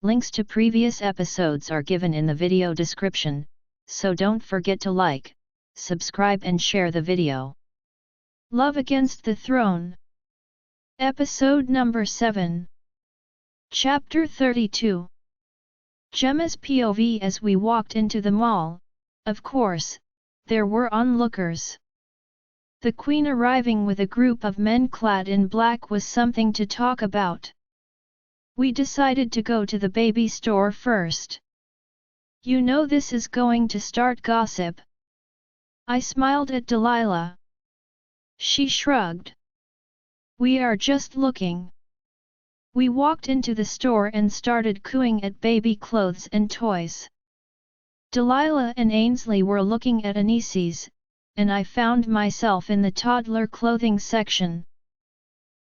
Links to previous episodes are given in the video description, so don't forget to like, subscribe and share the video. Love Against the Throne. Episode number 7. Chapter 32. Gemma's POV. As we walked into the mall, of course, there were onlookers. The Queen arriving with a group of men clad in black was something to talk about. We decided to go to the baby store first. You know this is going to start gossip. I smiled at Delilah. She shrugged. We are just looking. We walked into the store and started cooing at baby clothes and toys. Delilah and Ainsley were looking at Anisis, and I found myself in the toddler clothing section.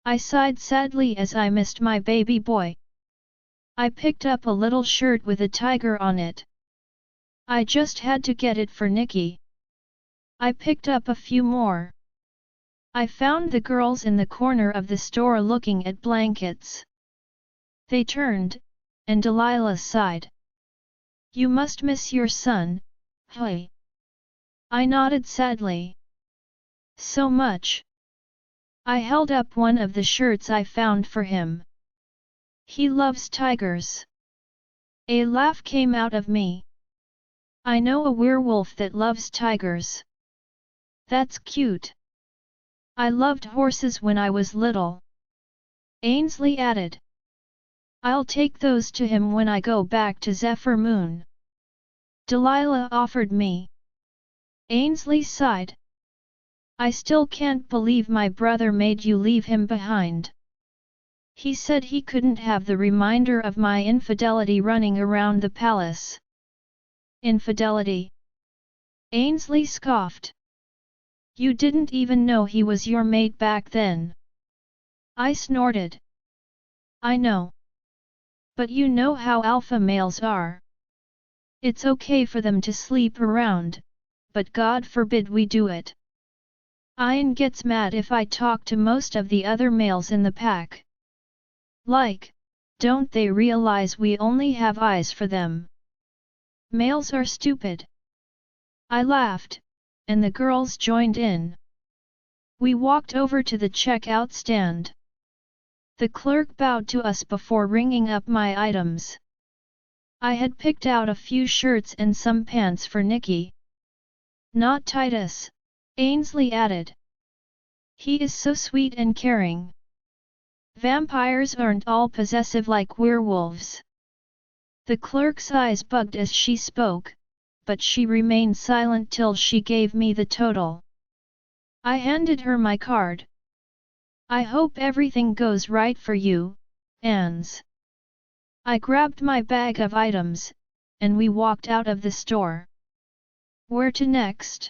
I sighed sadly as I missed my baby boy. I picked up a little shirt with a tiger on it. I just had to get it for Nikki. I picked up a few more. I found the girls in the corner of the store looking at blankets. They turned, and Delilah sighed. You must miss your son, hey? I nodded sadly. So much. I held up one of the shirts I found for him. He loves tigers. A laugh came out of me. I know a werewolf that loves tigers. That's cute. I loved horses when I was little. Ainsley added. I'll take those to him when I go back to Zephyr Moon. Delilah offered me. Ainsley sighed. I still can't believe my brother made you leave him behind. He said he couldn't have the reminder of my infidelity running around the palace. Infidelity? Ainsley scoffed. You didn't even know he was your mate back then. I snorted. I know. But you know how alpha males are. It's okay for them to sleep around, but God forbid we do it. Ian gets mad if I talk to most of the other males in the pack. Like, don't they realize we only have eyes for them? Males are stupid. I laughed, and the girls joined in. We walked over to the checkout stand. The clerk bowed to us before ringing up my items. I had picked out a few shirts and some pants for Nikki. Not Titus, Ainsley added. He is so sweet and caring. Vampires aren't all possessive like werewolves. The clerk's eyes bugged as she spoke, but she remained silent till she gave me the total. I handed her my card. I hope everything goes right for you, Ans. I grabbed my bag of items, and we walked out of the store. Where to next?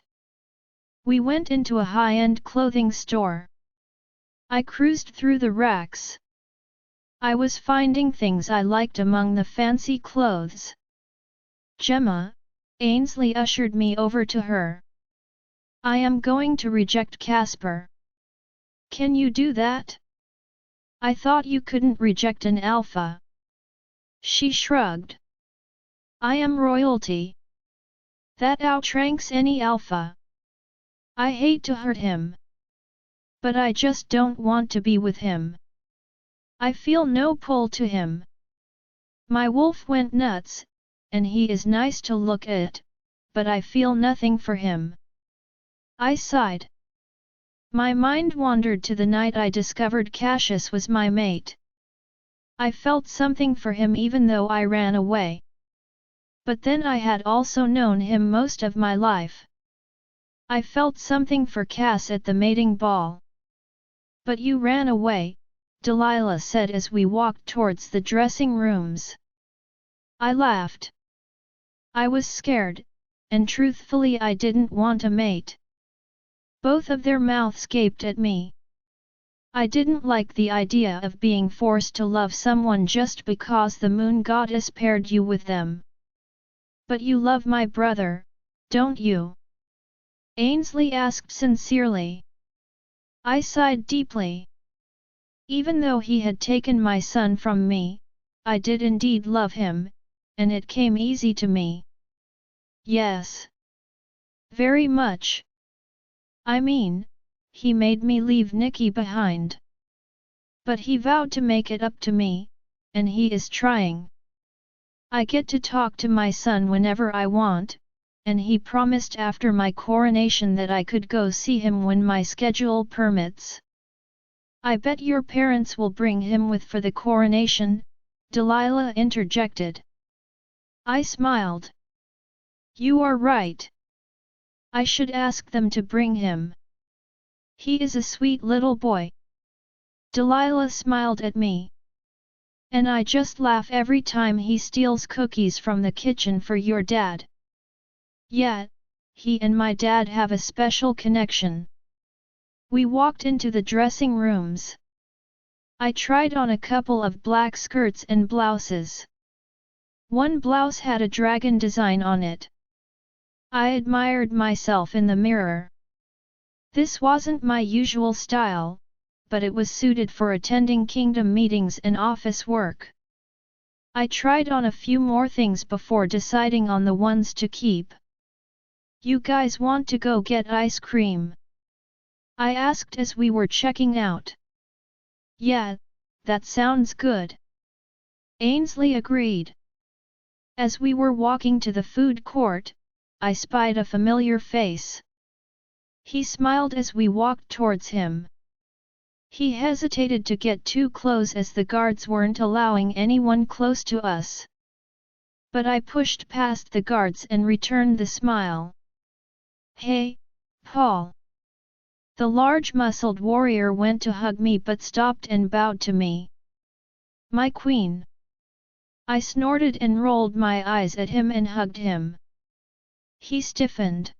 We went into a high-end clothing store. I cruised through the racks. I was finding things I liked among the fancy clothes. Gemma, Ainsley ushered me over to her. I am going to reject Casper. Can you do that? I thought you couldn't reject an alpha. She shrugged. I am royalty. That outranks any alpha. I hate to hurt him. But I just don't want to be with him. I feel no pull to him. My wolf went nuts, and he is nice to look at, but I feel nothing for him. I sighed. My mind wandered to the night I discovered Cassius was my mate. I felt something for him even though I ran away. But then I had also known him most of my life. I felt something for Cass at the mating ball. But you ran away, Delilah said as we walked towards the dressing rooms. I laughed. I was scared, and truthfully I didn't want a mate. Both of their mouths gaped at me. I didn't like the idea of being forced to love someone just because the moon goddess paired you with them. But you love my brother, don't you? Ainsley asked sincerely. I sighed deeply. Even though he had taken my son from me, I did indeed love him, and it came easy to me. Yes. Very much. I mean, he made me leave Nikki behind. But he vowed to make it up to me, and he is trying. I get to talk to my son whenever I want, and he promised after my coronation that I could go see him when my schedule permits. I bet your parents will bring him with for the coronation, Delilah interjected. I smiled. You are right. I should ask them to bring him. He is a sweet little boy. Delilah smiled at me. And I just laugh every time he steals cookies from the kitchen for your dad. Yet, he and my dad have a special connection. We walked into the dressing rooms. I tried on a couple of black skirts and blouses. One blouse had a dragon design on it. I admired myself in the mirror. This wasn't my usual style, but it was suited for attending kingdom meetings and office work. I tried on a few more things before deciding on the ones to keep. You guys want to go get ice cream? I asked as we were checking out. Yeah, that sounds good. Ainsley agreed. As we were walking to the food court, I spied a familiar face. He smiled as we walked towards him. He hesitated to get too close as the guards weren't allowing anyone close to us. But I pushed past the guards and returned the smile. Hey, Paul. The large-muscled warrior went to hug me but stopped and bowed to me. My queen. I snorted and rolled my eyes at him and hugged him. He stiffened.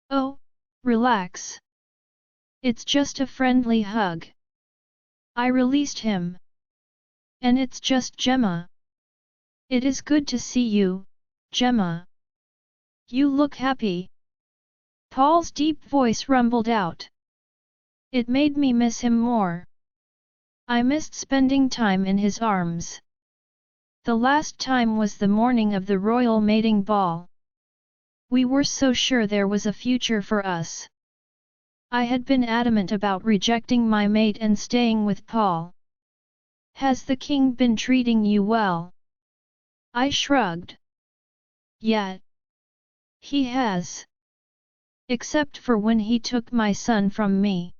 Oh, relax. It's just a friendly hug. I released him. And it's just Gemma. It is good to see you, Gemma. You look happy. Paul's deep voice rumbled out. It made me miss him more. I missed spending time in his arms. The last time was the morning of the royal mating ball. We were so sure there was a future for us. I had been adamant about rejecting my mate and staying with Paul. Has the king been treating you well? I shrugged. Yeah. He has. Except for when he took my son from me.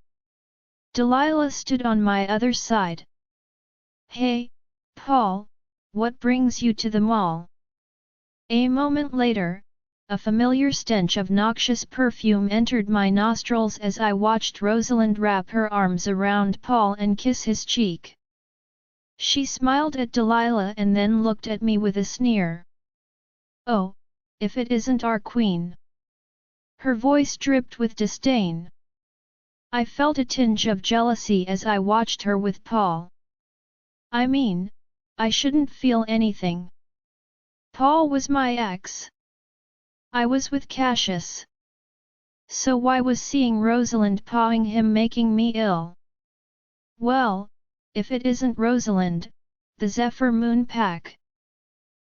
Delilah stood on my other side. Hey, Paul, what brings you to the mall? A moment later, a familiar stench of noxious perfume entered my nostrils as I watched Rosalind wrap her arms around Paul and kiss his cheek. She smiled at Delilah and then looked at me with a sneer. Oh, if it isn't our queen. Her voice dripped with disdain. I felt a tinge of jealousy as I watched her with Paul. I mean, I shouldn't feel anything. Paul was my ex. I was with Cassius. So why was seeing Rosalind pawing him making me ill? Well, if it isn't Rosalind, the Zephyr Moon Pack.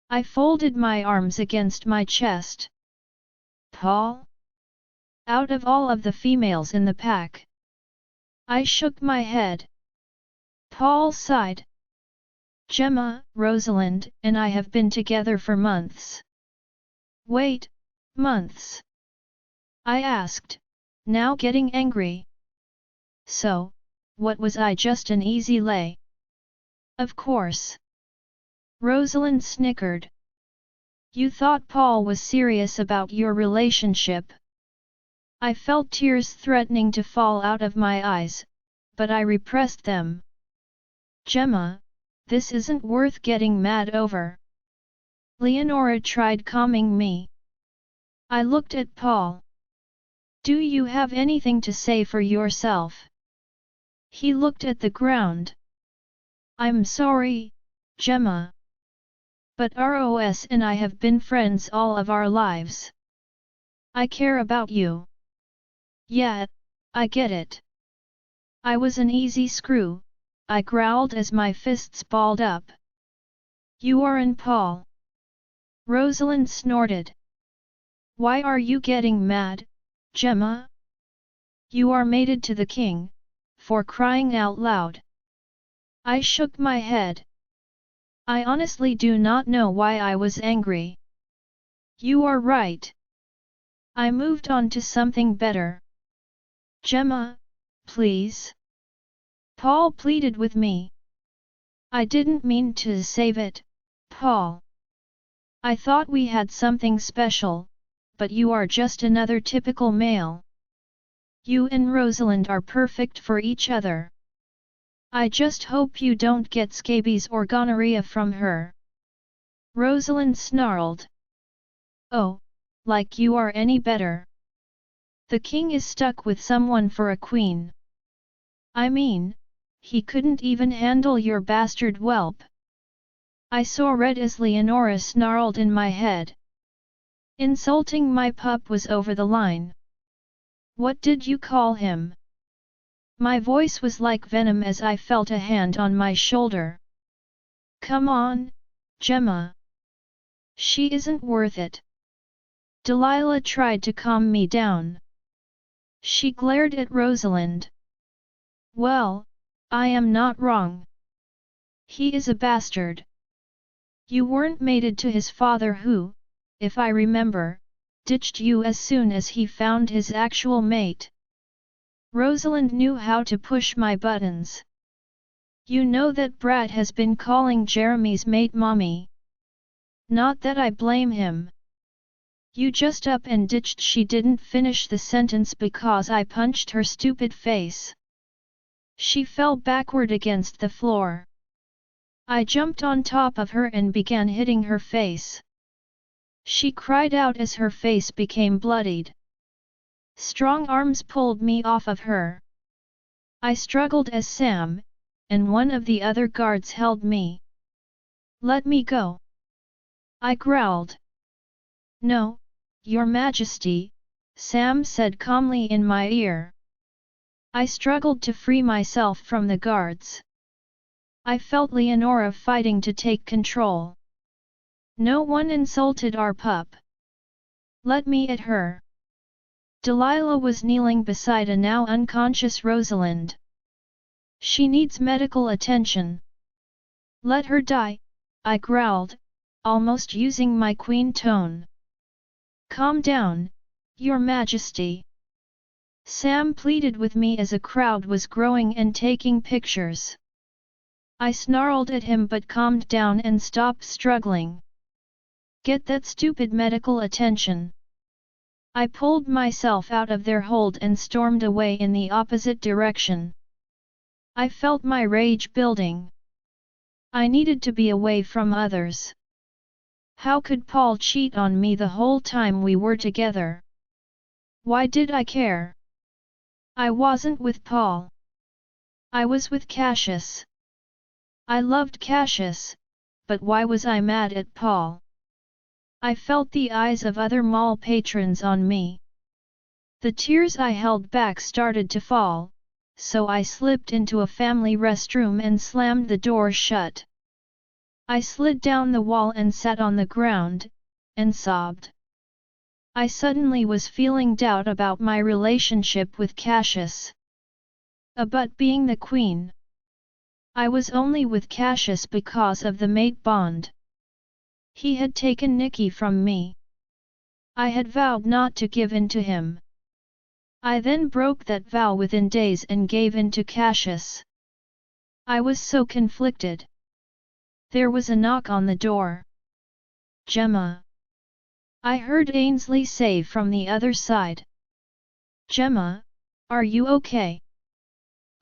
I folded my arms against my chest. Paul? Out of all of the females in the pack. I shook my head. Paul sighed. Gemma, Rosalind, and I have been together for months. Wait, months? I asked, now getting angry. So, what was I, just an easy lay? Of course. Rosalind snickered. You thought Paul was serious about your relationship? I felt tears threatening to fall out of my eyes, but I repressed them. Gemma, this isn't worth getting mad over. Leonora tried calming me. I looked at Paul. Do you have anything to say for yourself? He looked at the ground. I'm sorry, Gemma. But Ros and I have been friends all of our lives. I care about you. Yeah, I get it. I was an easy screw, I growled as my fists balled up. You are in Paul. Rosalind snorted. Why are you getting mad, Gemma? You are mated to the king, for crying out loud. I shook my head. I honestly do not know why I was angry. You are right. I moved on to something better. Gemma, please. Paul pleaded with me. I didn't mean to save it, Paul. I thought we had something special, but you are just another typical male. You and Rosalind are perfect for each other. I just hope you don't get scabies or gonorrhea from her. Rosalind snarled. Oh, like you are any better. The king is stuck with someone for a queen. I mean, he couldn't even handle your bastard whelp. I saw red as Leonora snarled in my head. Insulting my pup was over the line. What did you call him? My voice was like venom as I felt a hand on my shoulder. Come on, Gemma. She isn't worth it. Delilah tried to calm me down. She glared at Rosalind. Well, I am not wrong. He is a bastard. You weren't mated to his father who, if I remember, ditched you as soon as he found his actual mate. Rosalind knew how to push my buttons. You know that brat has been calling Jeremy's mate mommy. Not that I blame him. You just up and ditched. She didn't finish the sentence because I punched her stupid face. She fell backward against the floor. I jumped on top of her and began hitting her face. She cried out as her face became bloodied. Strong arms pulled me off of her. I struggled as Sam, and one of the other guards held me. Let me go. I growled. No, Your Majesty, Sam said calmly in my ear. I struggled to free myself from the guards. I felt Leonora fighting to take control. No one insulted our pup. Let me at her. Delilah was kneeling beside a now unconscious Rosalind. She needs medical attention. Let her die, I growled, almost using my queen tone. Calm down, Your Majesty. Sam pleaded with me as a crowd was growing and taking pictures. I snarled at him but calmed down and stopped struggling. Get that stupid medical attention. I pulled myself out of their hold and stormed away in the opposite direction. I felt my rage building. I needed to be away from others. How could Paul cheat on me the whole time we were together? Why did I care? I wasn't with Paul. I was with Cassius. I loved Cassius, but why was I mad at Paul? I felt the eyes of other mall patrons on me. The tears I held back started to fall, so I slipped into a family restroom and slammed the door shut. I slid down the wall and sat on the ground, and sobbed. I suddenly was feeling doubt about my relationship with Cassius. But being the queen, I was only with Cassius because of the mate bond. He had taken Nikki from me. I had vowed not to give in to him. I then broke that vow within days and gave in to Cassius. I was so conflicted. There was a knock on the door. Gemma. I heard Ainsley say from the other side. Gemma, are you okay?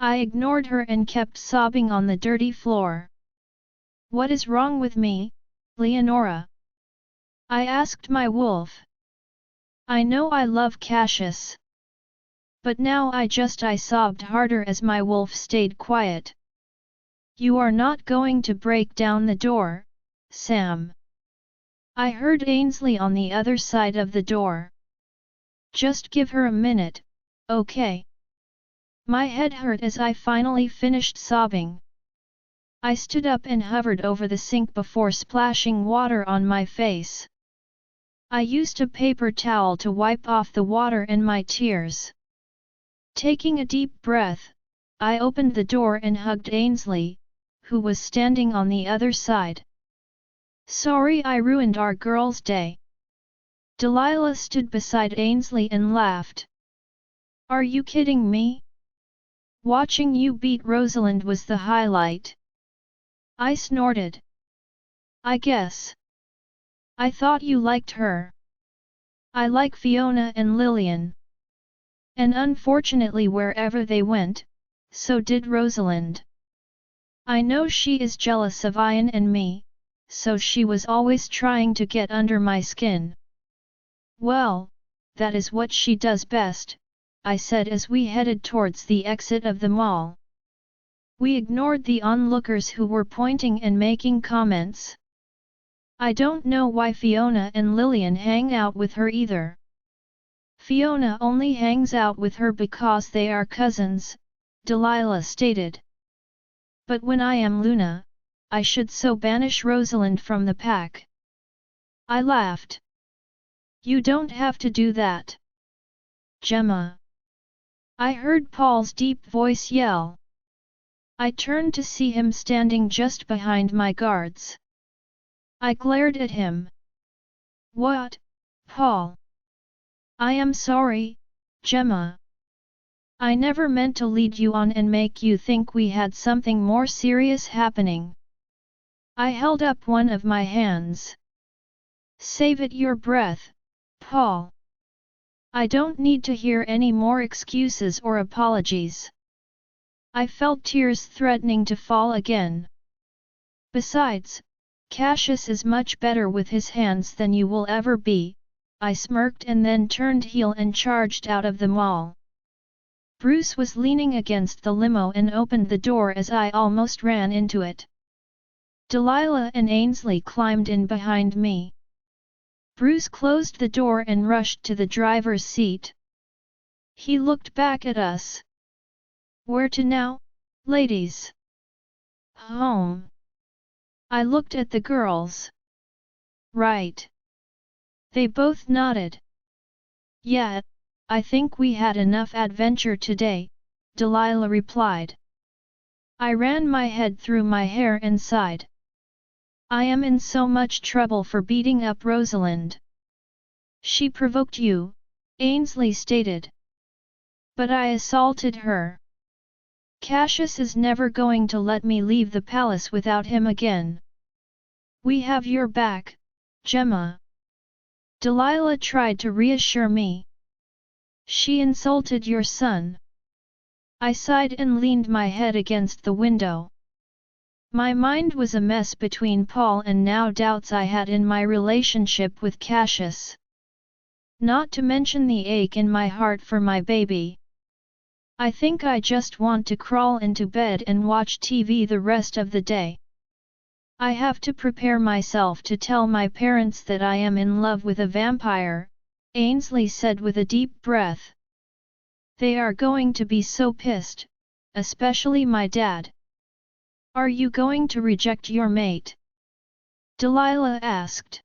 I ignored her and kept sobbing on the dirty floor. What is wrong with me, Leonora? I asked my wolf. I know I love Cassius. But now I sobbed harder as my wolf stayed quiet. You are not going to break down the door, Sam. I heard Ainsley on the other side of the door. Just give her a minute, okay? My head hurt as I finally finished sobbing. I stood up and hovered over the sink before splashing water on my face. I used a paper towel to wipe off the water and my tears. Taking a deep breath, I opened the door and hugged Ainsley, who was standing on the other side. Sorry I ruined our girl's day. Delilah stood beside Ainsley and laughed. Are you kidding me? Watching you beat Rosalind was the highlight. I snorted. I guess. I thought you liked her. I like Fiona and Lillian. And unfortunately wherever they went, so did Rosalind. I know she is jealous of Ian and me, so she was always trying to get under my skin. Well, that is what she does best, I said as we headed towards the exit of the mall. We ignored the onlookers who were pointing and making comments. I don't know why Fiona and Lillian hang out with her either. Fiona only hangs out with her because they are cousins, Delilah stated. But when I am Luna, I should so banish Rosalind from the pack. I laughed. You don't have to do that. Gemma. I heard Paul's deep voice yell. I turned to see him standing just behind my guards. I glared at him. What, Paul? I am sorry, Gemma. I never meant to lead you on and make you think we had something more serious happening. I held up one of my hands. Save it your breath, Paul. I don't need to hear any more excuses or apologies. I felt tears threatening to fall again. Besides, Cassius is much better with his hands than you will ever be, I smirked and then turned heel and charged out of the mall. Bruce was leaning against the limo and opened the door as I almost ran into it. Delilah and Ainsley climbed in behind me. Bruce closed the door and rushed to the driver's seat. He looked back at us. Where to now, ladies? Home. I looked at the girls. Right. They both nodded. Yeah, I think we had enough adventure today, Delilah replied. I ran my head through my hair and sighed. I am in so much trouble for beating up Rosalind. She provoked you, Ainsley stated. But I assaulted her. Cassius is never going to let me leave the palace without him again. We have your back, Gemma. Delilah tried to reassure me. She insulted your son. I sighed and leaned my head against the window. My mind was a mess between Paul and now doubts I had in my relationship with Cassius. Not to mention the ache in my heart for my baby. I think I just want to crawl into bed and watch TV the rest of the day. I have to prepare myself to tell my parents that I am in love with a vampire, Ainsley said with a deep breath. They are going to be so pissed, especially my dad. Are you going to reject your mate? Delilah asked.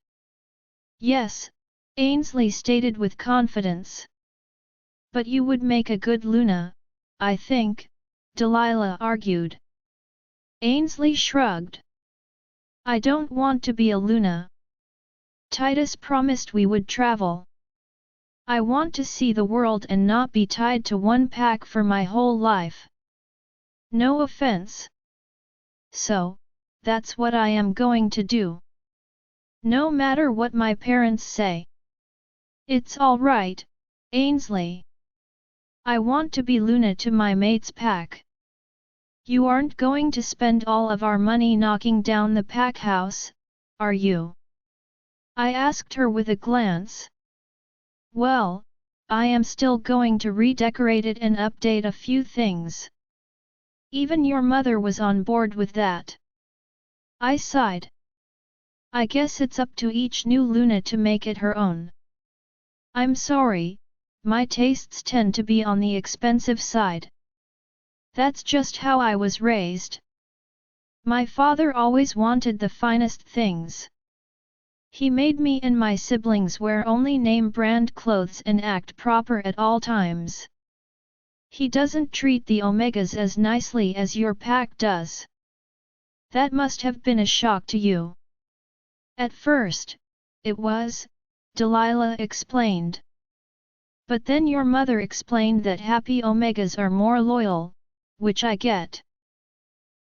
Yes, Ainsley stated with confidence. But you would make a good Luna, I think, Delilah argued. Ainsley shrugged. I don't want to be a Luna. Titus promised we would travel. I want to see the world and not be tied to one pack for my whole life. No offense. So, that's what I am going to do. No matter what my parents say. It's all right, Ainsley. I want to be Luna to my mate's pack. You aren't going to spend all of our money knocking down the pack house, are you? I asked her with a glance. Well, I am still going to redecorate it and update a few things. Even your mother was on board with that. I sighed. I guess it's up to each new Luna to make it her own. I'm sorry, my tastes tend to be on the expensive side. That's just how I was raised. My father always wanted the finest things. He made me and my siblings wear only name brand clothes and act proper at all times. He doesn't treat the Omegas as nicely as your pack does. That must have been a shock to you. At first, it was, Delilah explained. But then your mother explained that happy Omegas are more loyal, which I get.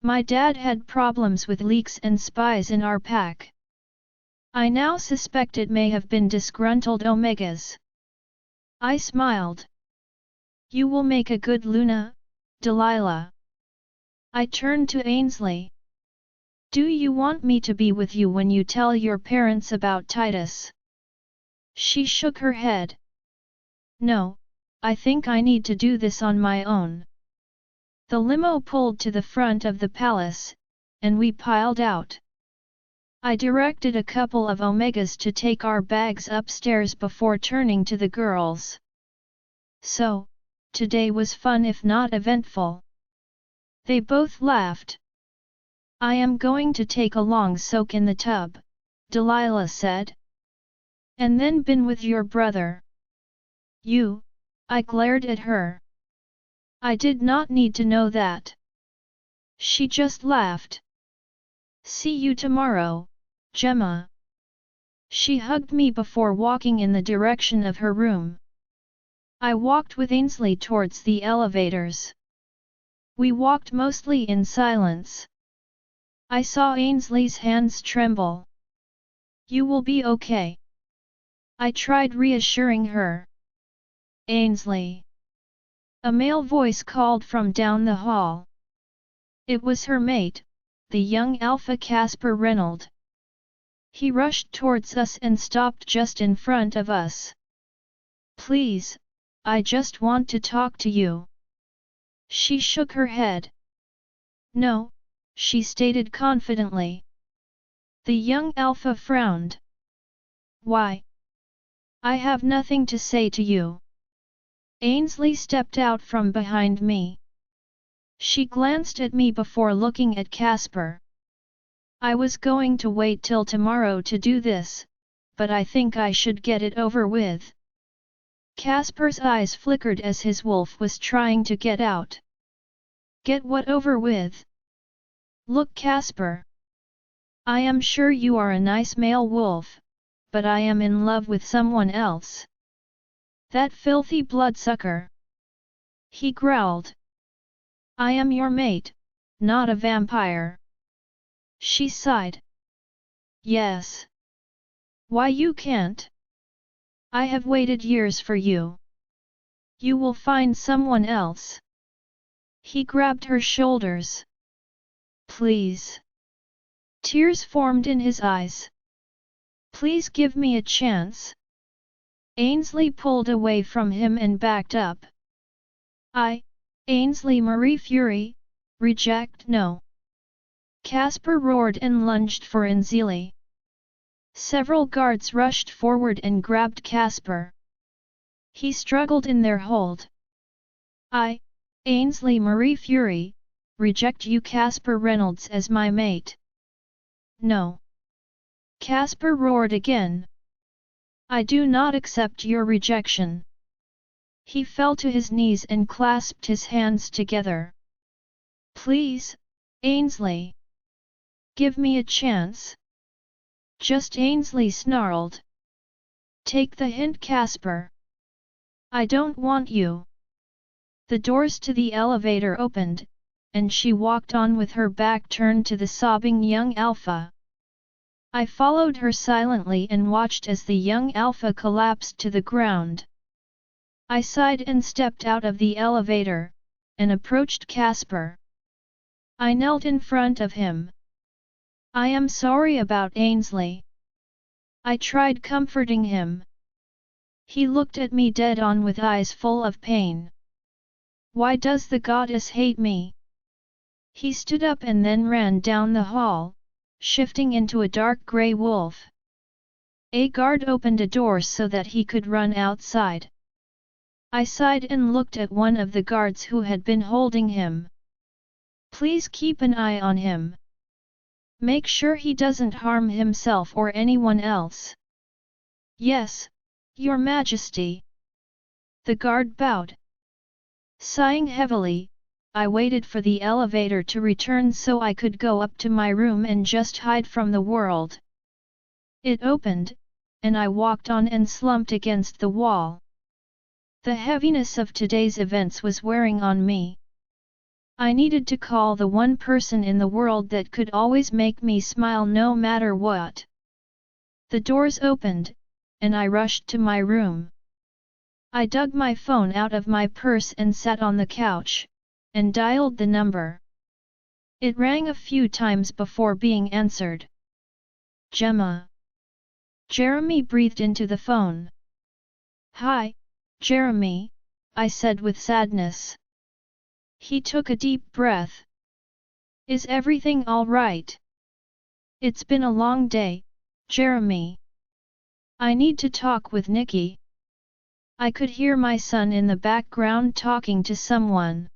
My dad had problems with leaks and spies in our pack. I now suspect it may have been disgruntled Omegas. I smiled. You will make a good Luna, Delilah. I turned to Ainsley. Do you want me to be with you when you tell your parents about Titus? She shook her head. No, I think I need to do this on my own. The limo pulled to the front of the palace, and we piled out. I directed a couple of Omegas to take our bags upstairs before turning to the girls. So, today was fun if not eventful. They both laughed. I am going to take a long soak in the tub, Delilah said. And then bin with your brother. You, I glared at her. I did not need to know that. She just laughed. See you tomorrow, Gemma. She hugged me before walking in the direction of her room. I walked with Ainsley towards the elevators. We walked mostly in silence. I saw Ainsley's hands tremble. You will be okay. I tried reassuring her. Ainsley. A male voice called from down the hall. It was her mate, the young alpha Casper Reynolds. He rushed towards us and stopped just in front of us. Please, I just want to talk to you. She shook her head. No, she stated confidently. The young alpha frowned. Why? I have nothing to say to you. Ainsley stepped out from behind me. She glanced at me before looking at Casper. I was going to wait till tomorrow to do this, but I think I should get it over with. Casper's eyes flickered as his wolf was trying to get out. Get what over with? Look, Casper. I am sure you are a nice male wolf, but I am in love with someone else. That filthy bloodsucker. He growled. I am your mate, not a vampire. She sighed. Yes. Why you can't? I have waited years for you. You will find someone else. He grabbed her shoulders. Please. Tears formed in his eyes. Please give me a chance. Ainsley pulled away from him and backed up. Ainsley Marie Fury, reject no. Casper roared and lunged for Ainsley. Several guards rushed forward and grabbed Casper. He struggled in their hold. Ainsley Marie Fury, reject you Casper Reynolds as my mate. No. Casper roared again. I do not accept your rejection. He fell to his knees and clasped his hands together. Please, Ainsley. Give me a chance. Just Ainsley snarled. Take the hint, Casper. I don't want you. The doors to the elevator opened, and she walked on with her back turned to the sobbing young alpha. I followed her silently and watched as the young alpha collapsed to the ground. I sighed and stepped out of the elevator, and approached Casper. I knelt in front of him. I am sorry about Ainsley. I tried comforting him. He looked at me dead on with eyes full of pain. Why does the goddess hate me? He stood up and then ran down the hall, shifting into a dark grey wolf. A guard opened a door so that he could run outside. I sighed and looked at one of the guards who had been holding him. Please keep an eye on him. Make sure he doesn't harm himself or anyone else. Yes, Your Majesty. The guard bowed. Sighing heavily, I waited for the elevator to return so I could go up to my room and just hide from the world. It opened, and I walked on and slumped against the wall. The heaviness of today's events was wearing on me. I needed to call the one person in the world that could always make me smile no matter what. The doors opened, and I rushed to my room. I dug my phone out of my purse and sat on the couch, and dialed the number. It rang a few times before being answered. Gemma. Jeremy breathed into the phone. Hi, Jeremy, I said with sadness. He took a deep breath. Is everything all right? It's been a long day, Jeremy. I need to talk with Nikki. I could hear my son in the background talking to someone.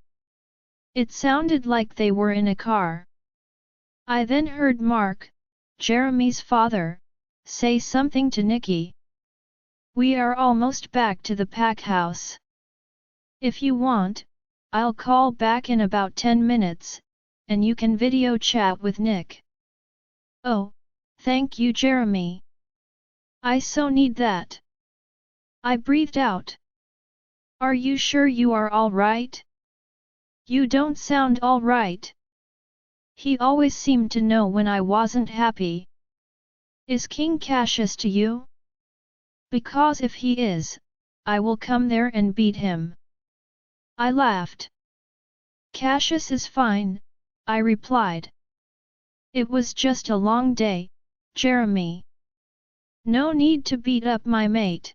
It sounded like they were in a car. I then heard Mark, Jeremy's father, say something to Nikki. We are almost back to the pack house. If you want, I'll call back in about 10 minutes, and you can video chat with Nick. Oh, thank you, Jeremy. I so need that. I breathed out. Are you sure you are all right? You don't sound all right. He always seemed to know when I wasn't happy. Is King Cassius to you? Because if he is, I will come there and beat him. I laughed. Cassius is fine, I replied. It was just a long day, Jeremy. No need to beat up my mate.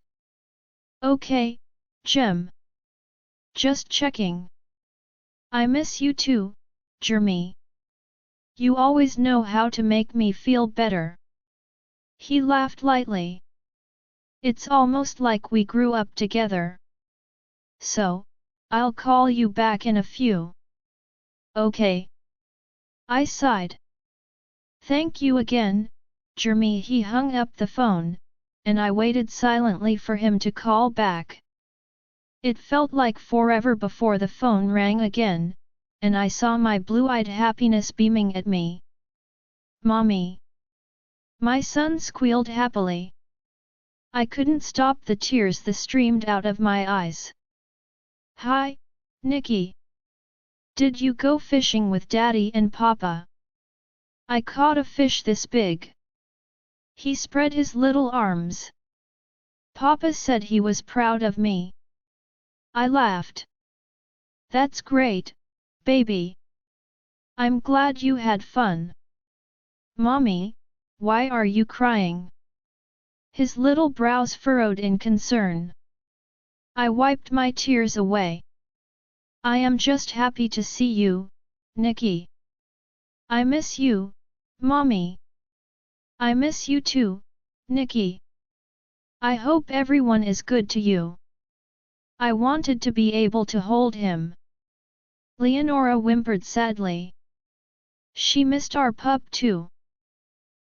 Okay, Jem. Just checking. I miss you too, Jeremy. You always know how to make me feel better. He laughed lightly. It's almost like we grew up together. So, I'll call you back in a few. Okay. I sighed. Thank you again, Jeremy. He hung up the phone, and I waited silently for him to call back. It felt like forever before the phone rang again, and I saw my blue-eyed happiness beaming at me. Mommy! My son squealed happily. I couldn't stop the tears that streamed out of my eyes. Hi, Nikki! Did you go fishing with Daddy and Papa? I caught a fish this big. He spread his little arms. Papa said he was proud of me. I laughed. That's great, baby. I'm glad you had fun. Mommy, why are you crying? His little brows furrowed in concern. I wiped my tears away. I am just happy to see you, Nikki. I miss you, Mommy. I miss you too, Nikki. I hope everyone is good to you. I wanted to be able to hold him. Leonora whimpered sadly. She missed our pup too.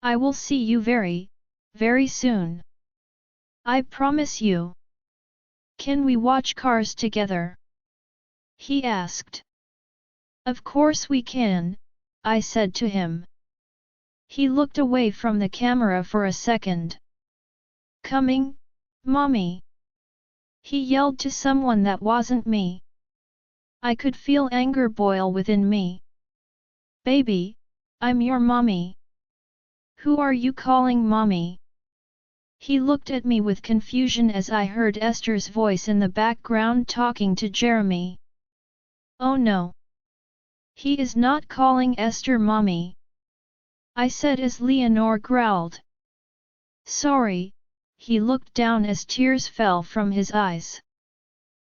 I will see you very, very soon. I promise you. Can we watch Cars together? He asked. Of course we can, I said to him. He looked away from the camera for a second. Coming, Mommy! He yelled to someone that wasn't me. I could feel anger boil within me. Baby, I'm your mommy. Who are you calling mommy? He looked at me with confusion as I heard Esther's voice in the background talking to Jeremy. Oh no! He is not calling Esther mommy. I said as Leonore growled. Sorry, he looked down as tears fell from his eyes.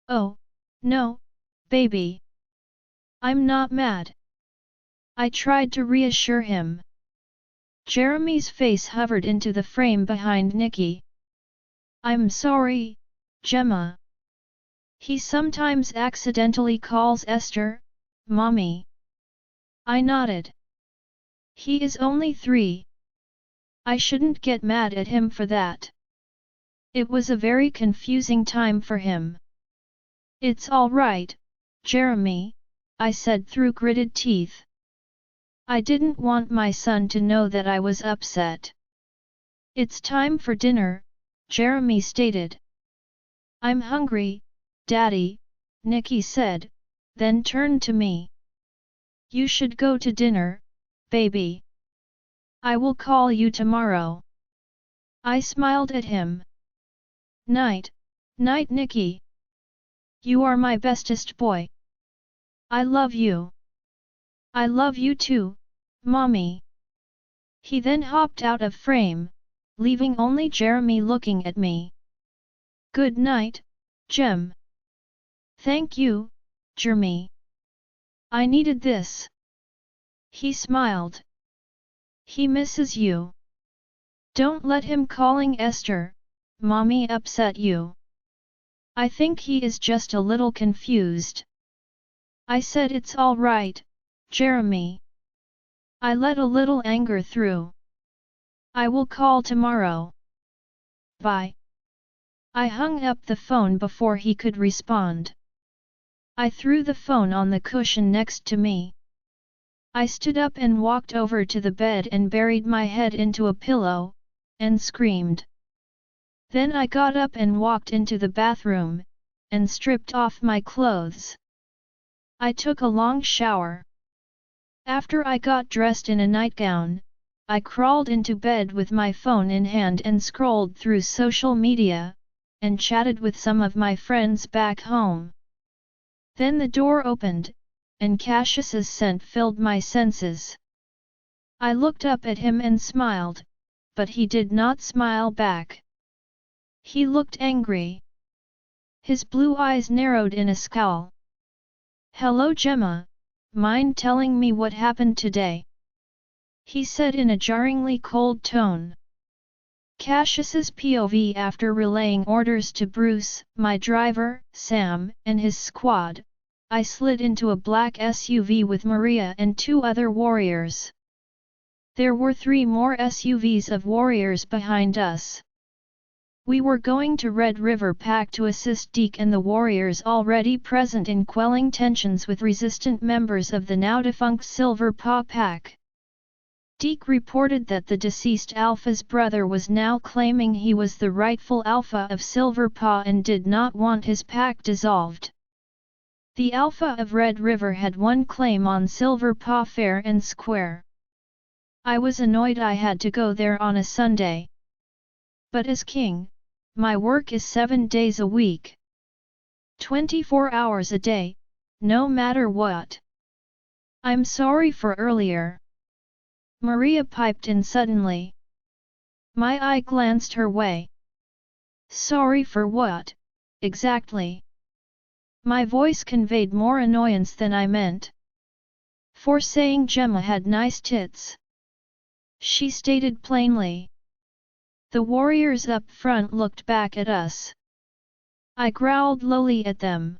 Oh, no, baby. I'm not mad. I tried to reassure him. Jeremy's face hovered into the frame behind Nikki. I'm sorry, Gemma. He sometimes accidentally calls Esther, Mommy. I nodded. He is only 3. I shouldn't get mad at him for that. It was a very confusing time for him. It's all right, Jeremy, I said through gritted teeth. I didn't want my son to know that I was upset. It's time for dinner, Jeremy stated. I'm hungry, Daddy, Nikki said, then turned to me. You should go to dinner, baby. I will call you tomorrow. I smiled at him. Night, night Nikki. You are my bestest boy. I love you. I love you too, Mommy. He then hopped out of frame, leaving only Jeremy looking at me. Good night, Jem. Thank you, Jeremy. I needed this. He smiled. He misses you. Don't let him calling Esther, Mommy upset you. I think he is just a little confused. I said it's all right, Jeremy. I let a little anger through. I will call tomorrow. Bye. I hung up the phone before he could respond. I threw the phone on the cushion next to me. I stood up and walked over to the bed and buried my head into a pillow, and screamed. Then I got up and walked into the bathroom, and stripped off my clothes. I took a long shower. After I got dressed in a nightgown, I crawled into bed with my phone in hand and scrolled through social media, and chatted with some of my friends back home. Then the door opened, and Cassius's scent filled my senses. I looked up at him and smiled, but he did not smile back. He looked angry. His blue eyes narrowed in a scowl. Hello Gemma, mind telling me what happened today? He said in a jarringly cold tone. Cassius's POV after relaying orders to Bruce, my driver, Sam, and his squad, I slid into a black SUV with Maria and 2 other warriors. There were 3 more SUVs of warriors behind us. We were going to Red River Pack to assist Deke and the warriors already present in quelling tensions with resistant members of the now-defunct Silver Paw Pack. Deke reported that the deceased Alpha's brother was now claiming he was the rightful Alpha of Silver Paw and did not want his pack dissolved. The Alpha of Red River had one claim on Silver Paw fair and square. I was annoyed I had to go there on a Sunday. But as king, my work is 7 days a week. 24 hours a day, no matter what. I'm sorry for earlier. Maria piped in suddenly. My eye glanced her way. Sorry for what, exactly? My voice conveyed more annoyance than I meant. For saying Gemma had nice tits. She stated plainly. The warriors up front looked back at us. I growled lowly at them.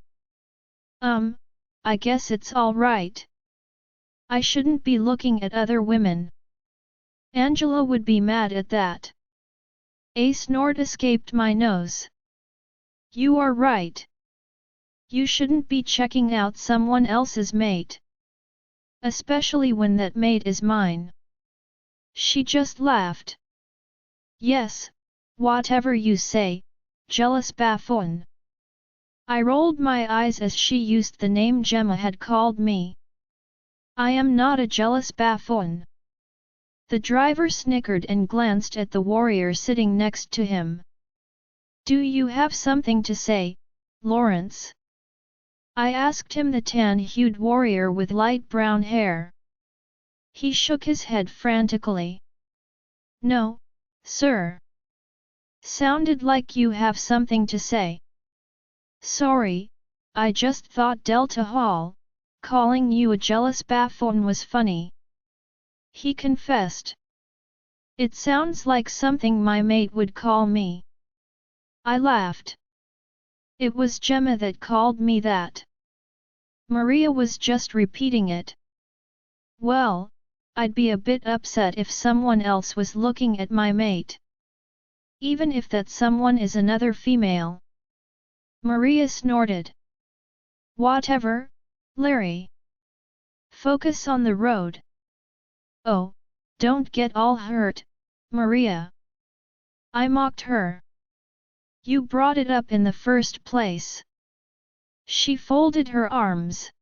I guess it's all right. I shouldn't be looking at other women. Angela would be mad at that. A snort escaped my nose. You are right. You shouldn't be checking out someone else's mate. Especially when that mate is mine. She just laughed. Yes, whatever you say, jealous buffoon. I rolled my eyes as she used the name Gemma had called me. I am not a jealous buffoon. The driver snickered and glanced at the warrior sitting next to him. Do you have something to say, Lawrence? I asked him, the tan-hued warrior with light brown hair. He shook his head frantically. No, sir. Sounded like you have something to say. Sorry, I just thought Delta Hall, calling you a jealous buffoon was funny. He confessed. It sounds like something my mate would call me. I laughed. It was Gemma that called me that. Maria was just repeating it. Well, I'd be a bit upset if someone else was looking at my mate. Even if that someone is another female. Maria snorted. Whatever, Larry. Focus on the road. Oh, don't get all hurt, Maria. I mocked her. You brought it up in the first place. She folded her arms.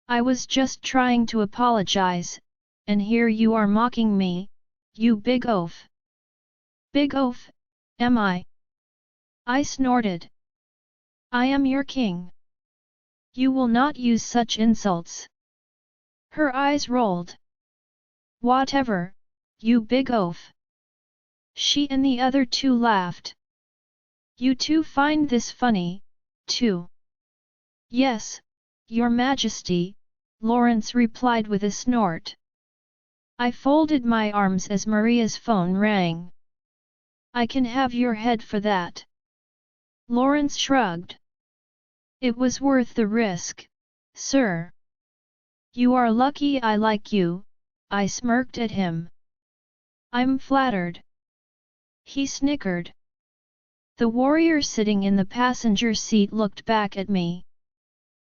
I was just trying to apologize, and here you are mocking me, you big oaf. Big oaf, am I? I snorted. I am your king. You will not use such insults. Her eyes rolled. Whatever, you big oaf. She and the other two laughed. You two find this funny, too. Yes, Your Majesty, Lawrence replied with a snort. I folded my arms as Maria's phone rang. I can have your head for that. Lawrence shrugged. It was worth the risk, sir. You are lucky I like you, I smirked at him. I'm flattered. He snickered. The warrior sitting in the passenger seat looked back at me.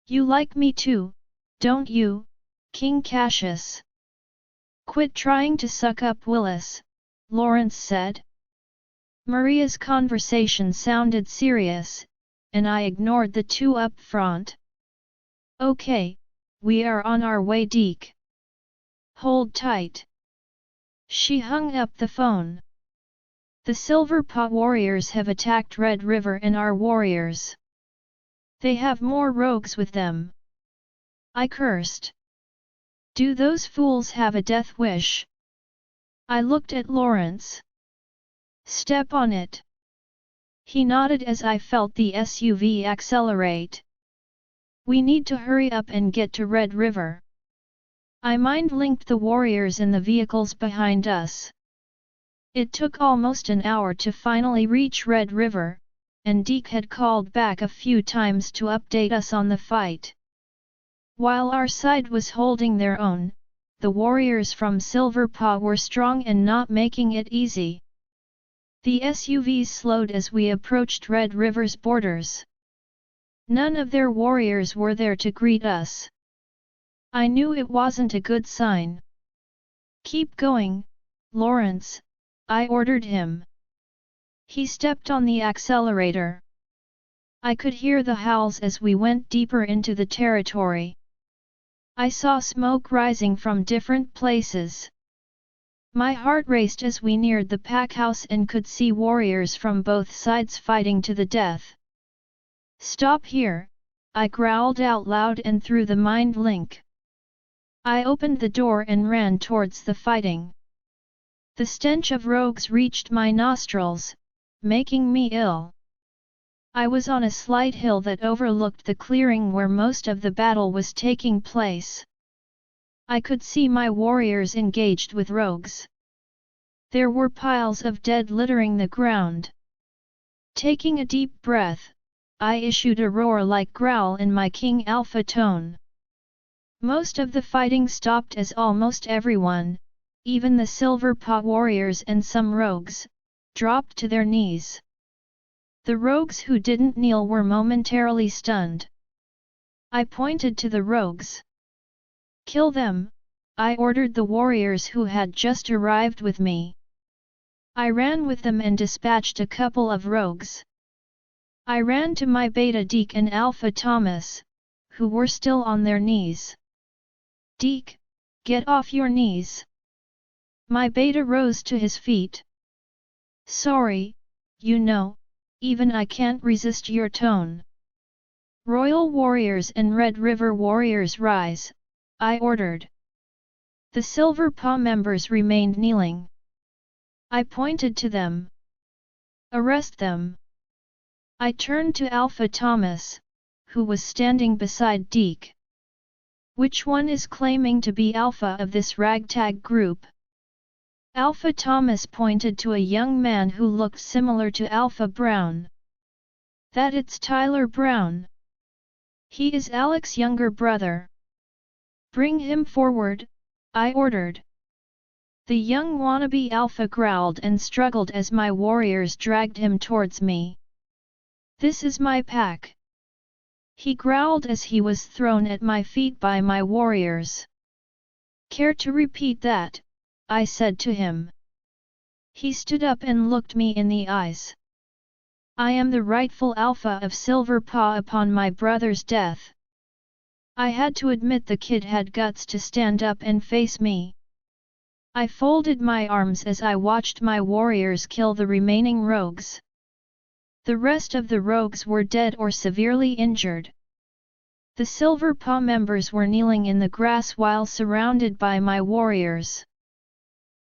You like me too, don't you, King Cassius? Quit trying to suck up Willis, Lawrence said. Maria's conversation sounded serious, and I ignored the two up front. Okay, we are on our way, Deke. Hold tight. She hung up the phone. The Silver Paw warriors have attacked Red River and our warriors. They have more rogues with them. I cursed. Do those fools have a death wish? I looked at Lawrence. Step on it. He nodded as I felt the SUV accelerate. We need to hurry up and get to Red River. I mind-linked the warriors in the vehicles behind us. It took almost an hour to finally reach Red River, and Deke had called back a few times to update us on the fight. While our side was holding their own, the warriors from Silver Paw were strong and not making it easy. The SUVs slowed as we approached Red River's borders. None of their warriors were there to greet us. I knew it wasn't a good sign. Keep going, Lawrence, I ordered him. He stepped on the accelerator. I could hear the howls as we went deeper into the territory. I saw smoke rising from different places. My heart raced as we neared the pack house and could see warriors from both sides fighting to the death. Stop here, I growled out loud and through the mind link. I opened the door and ran towards the fighting. The stench of rogues reached my nostrils, making me ill. I was on a slight hill that overlooked the clearing where most of the battle was taking place. I could see my warriors engaged with rogues. There were piles of dead littering the ground. Taking a deep breath, I issued a roar-like growl in my King Alpha tone. Most of the fighting stopped as almost everyone, even the Silver Paw warriors and some rogues, dropped to their knees. The rogues who didn't kneel were momentarily stunned. I pointed to the rogues. Kill them, I ordered the warriors who had just arrived with me. I ran with them and dispatched a couple of rogues. I ran to my Beta Deke and Alpha Thomas, who were still on their knees. Deke, get off your knees. My Beta rose to his feet. Sorry, you know, even I can't resist your tone. Royal warriors and Red River warriors rise, I ordered. The Silver Paw members remained kneeling. I pointed to them. Arrest them. I turned to Alpha Thomas, who was standing beside Deke. Which one is claiming to be Alpha of this ragtag group? Alpha Thomas pointed to a young man who looked similar to Alpha Brown. That it's Tyler Brown. He is Alex's younger brother. Bring him forward, I ordered. The young wannabe alpha growled and struggled as my warriors dragged him towards me. This is my pack. He growled as he was thrown at my feet by my warriors. Care to repeat that? I said to him. He stood up and looked me in the eyes. I am the rightful alpha of Silver Paw upon my brother's death. I had to admit the kid had guts to stand up and face me. I folded my arms as I watched my warriors kill the remaining rogues. The rest of the rogues were dead or severely injured. The Silver Paw members were kneeling in the grass while surrounded by my warriors.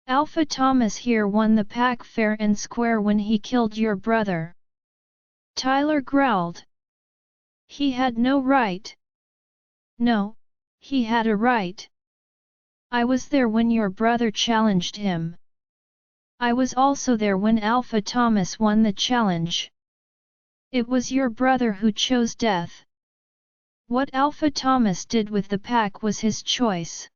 Alpha Thomas here won the pack fair and square when he killed your brother. Tyler growled. He had no right. No, he had a right. I was there when your brother challenged him. I was also there when Alpha Thomas won the challenge. It was your brother who chose death. What Alpha Thomas did with the pack was his choice.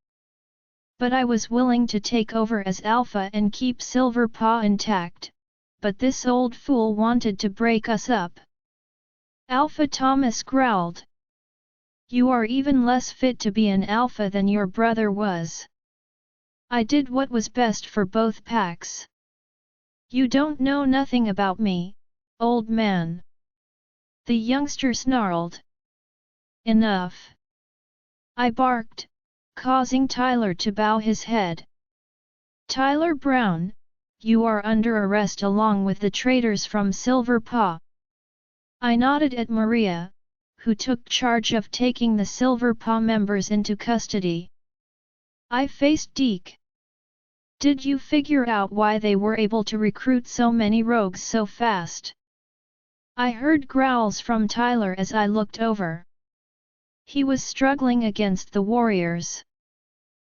But I was willing to take over as Alpha and keep Silver Paw intact, but this old fool wanted to break us up. Alpha Thomas growled. You are even less fit to be an alpha than your brother was. I did what was best for both packs. You don't know nothing about me, old man. The youngster snarled. Enough. I barked, causing Tyler to bow his head. Tyler Brown, you are under arrest along with the traitors from Silver Paw. I nodded at Maria, who took charge of taking the Silver Paw members into custody. I faced Deke. Did you figure out why they were able to recruit so many rogues so fast? I heard growls from Tyler as I looked over. He was struggling against the warriors.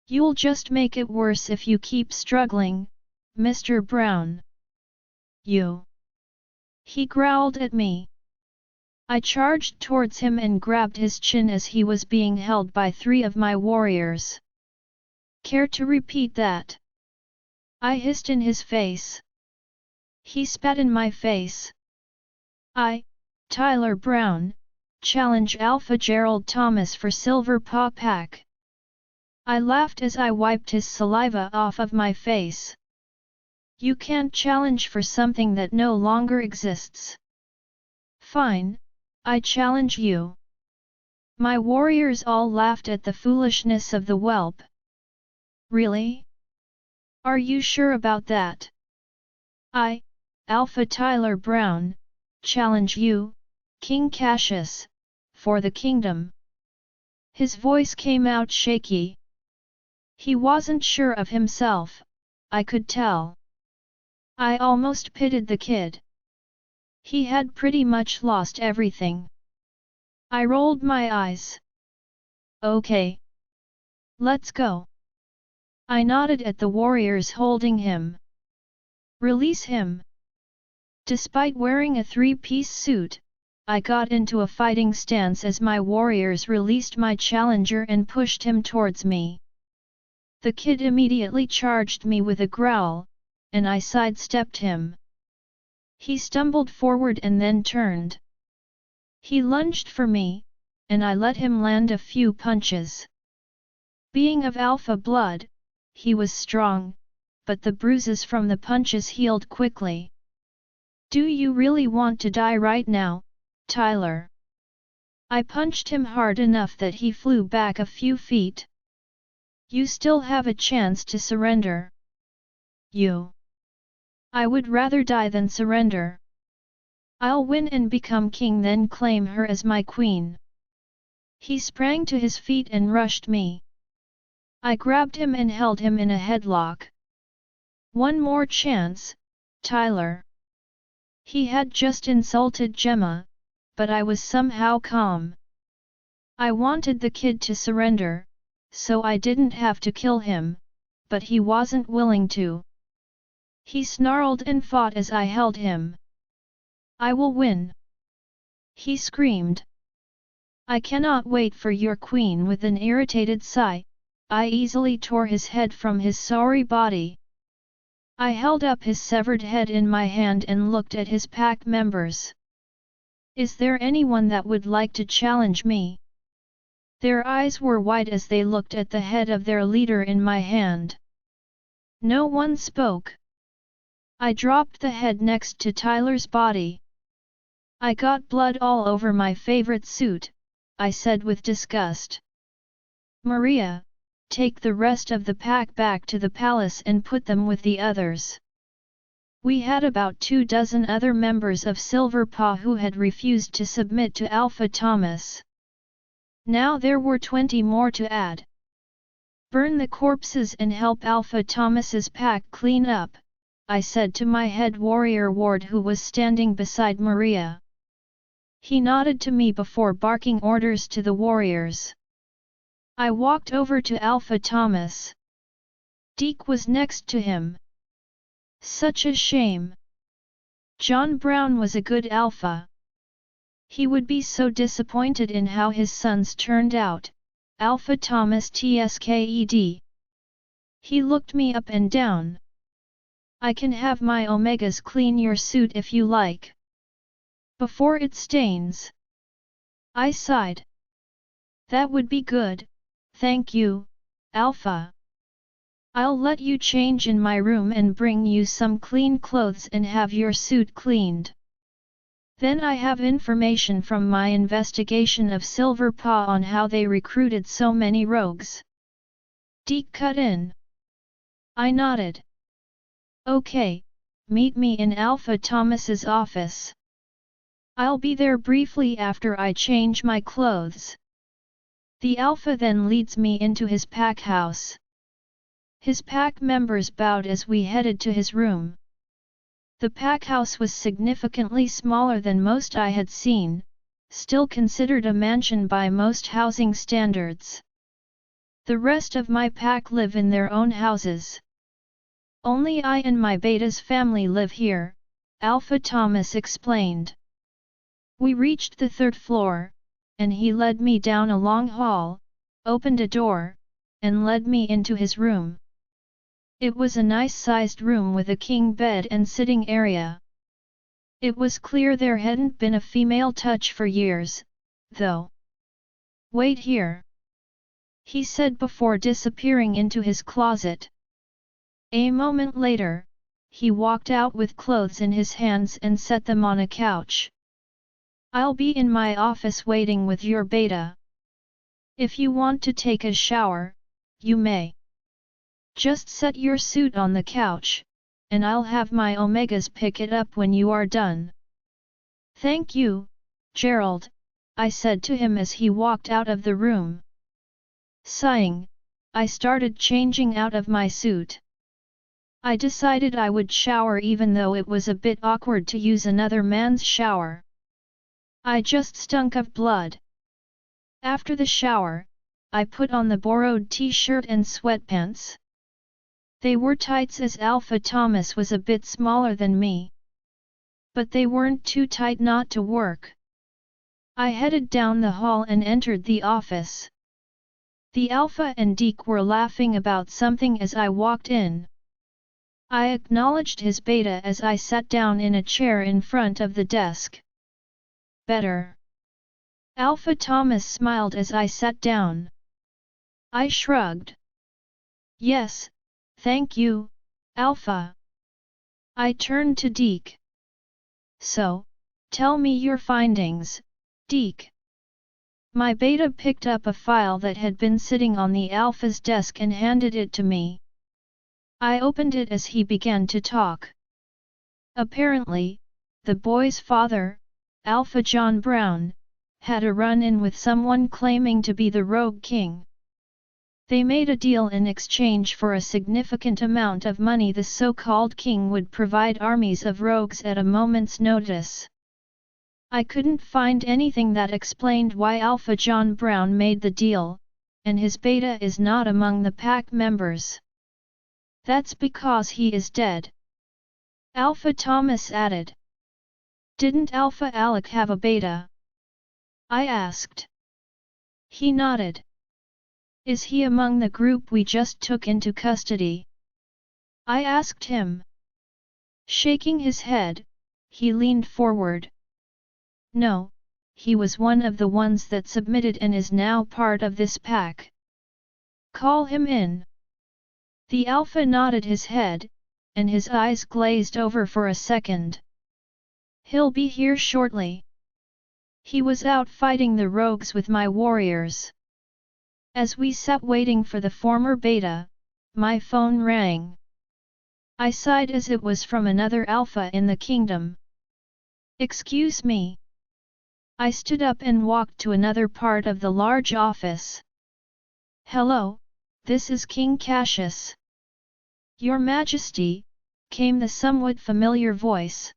You'll just make it worse if you keep struggling, Mr. Brown. You. He growled at me. I charged towards him and grabbed his chin as he was being held by 3 of my warriors. Care to repeat that? I hissed in his face. He spat in my face. I, Tyler Brown, challenge Alpha Gerald Thomas for Silver Paw Pack. I laughed as I wiped his saliva off of my face. You can't challenge for something that no longer exists. Fine, I challenge you. My warriors all laughed at the foolishness of the whelp. Really? Are you sure about that? I, Alpha Tyler Brown, challenge you, King Cassius, for the kingdom. His voice came out shaky. He wasn't sure of himself, I could tell. I almost pitied the kid. He had pretty much lost everything. I rolled my eyes. Okay. Let's go. I nodded at the warriors holding him. Release him. Despite wearing a 3-piece suit, I got into a fighting stance as my warriors released my challenger and pushed him towards me. The kid immediately charged me with a growl, and I sidestepped him. He stumbled forward and then turned. He lunged for me, and I let him land a few punches. Being of alpha blood, he was strong, but the bruises from the punches healed quickly. Do you really want to die right now, Tyler? I punched him hard enough that he flew back a few feet. You still have a chance to surrender. You. I would rather die than surrender. I'll win and become king, then claim her as my queen. He sprang to his feet and rushed me. I grabbed him and held him in a headlock. One more chance, Tyler. He had just insulted Gemma, but I was somehow calm. I wanted the kid to surrender, so I didn't have to kill him, but he wasn't willing to. He snarled and fought as I held him. I will win! He screamed. I cannot wait for your queen with an irritated sigh, I easily tore his head from his sorry body. I held up his severed head in my hand and looked at his pack members. Is there anyone that would like to challenge me? Their eyes were wide as they looked at the head of their leader in my hand. No one spoke. I dropped the head next to Tyler's body. I got blood all over my favorite suit, I said with disgust. Maria, take the rest of the pack back to the palace and put them with the others. We had about 24 other members of Silver Paw who had refused to submit to Alpha Thomas. Now there were 20 more to add. Burn the corpses and help Alpha Thomas's pack clean up, I said to my head warrior Ward who was standing beside Maria. He nodded to me before barking orders to the warriors. I walked over to Alpha Thomas. Deke was next to him. Such a shame. John Brown was a good alpha. He would be so disappointed in how his sons turned out, Alpha Thomas TSKED. He looked me up and down. I can have my Omegas clean your suit if you like. Before it stains. I sighed. That would be good, thank you, Alpha. I'll let you change in my room and bring you some clean clothes and have your suit cleaned. Then I have information from my investigation of Silver Paw on how they recruited so many rogues. Deke cut in. I nodded. Okay, meet me in Alpha Thomas's office. I'll be there briefly after I change my clothes. The Alpha then leads me into his pack house. His pack members bowed as we headed to his room. The pack house was significantly smaller than most I had seen, still considered a mansion by most housing standards. The rest of my pack live in their own houses. Only I and my Beta's family live here, Alpha Thomas explained. We reached the 3rd floor, and he led me down a long hall, opened a door, and led me into his room. It was a nice-sized room with a king bed and sitting area. It was clear there hadn't been a female touch for years, though. Wait here, he said before disappearing into his closet. A moment later, he walked out with clothes in his hands and set them on a couch. I'll be in my office waiting with your Beta. If you want to take a shower, you may. Just set your suit on the couch, and I'll have my Omegas pick it up when you are done. Thank you, Gerald, I said to him as he walked out of the room. Sighing, I started changing out of my suit. I decided I would shower even though it was a bit awkward to use another man's shower. I just stunk of blood. After the shower, I put on the borrowed t-shirt and sweatpants. They were tights as Alpha Thomas was a bit smaller than me. But they weren't too tight not to work. I headed down the hall and entered the office. The Alpha and Deke were laughing about something as I walked in. I acknowledged his Beta as I sat down in a chair in front of the desk. Better. Alpha Thomas smiled as I sat down. I shrugged. Yes, thank you, Alpha. I turned to Deke. So, tell me your findings, Deke. My Beta picked up a file that had been sitting on the Alpha's desk and handed it to me. I opened it as he began to talk. Apparently, the boy's father, Alpha John Brown, had a run-in with someone claiming to be the Rogue King. They made a deal in exchange for a significant amount of money. The so-called king would provide armies of rogues at a moment's notice. I couldn't find anything that explained why Alpha John Brown made the deal, and his Beta is not among the pack members. That's because he is dead. Alpha Thomas added. Didn't Alpha Alec have a Beta? I asked. He nodded. Is he among the group we just took into custody? I asked him. Shaking his head, he leaned forward. No, he was one of the ones that submitted and is now part of this pack. Call him in. The Alpha nodded his head, and his eyes glazed over for a second. He'll be here shortly. He was out fighting the rogues with my warriors. As we sat waiting for the former beta, my phone rang. I sighed as it was from another Alpha in the kingdom. Excuse me. I stood up and walked to another part of the large office. Hello, this is King Cassius. Your Majesty, came the somewhat familiar voice.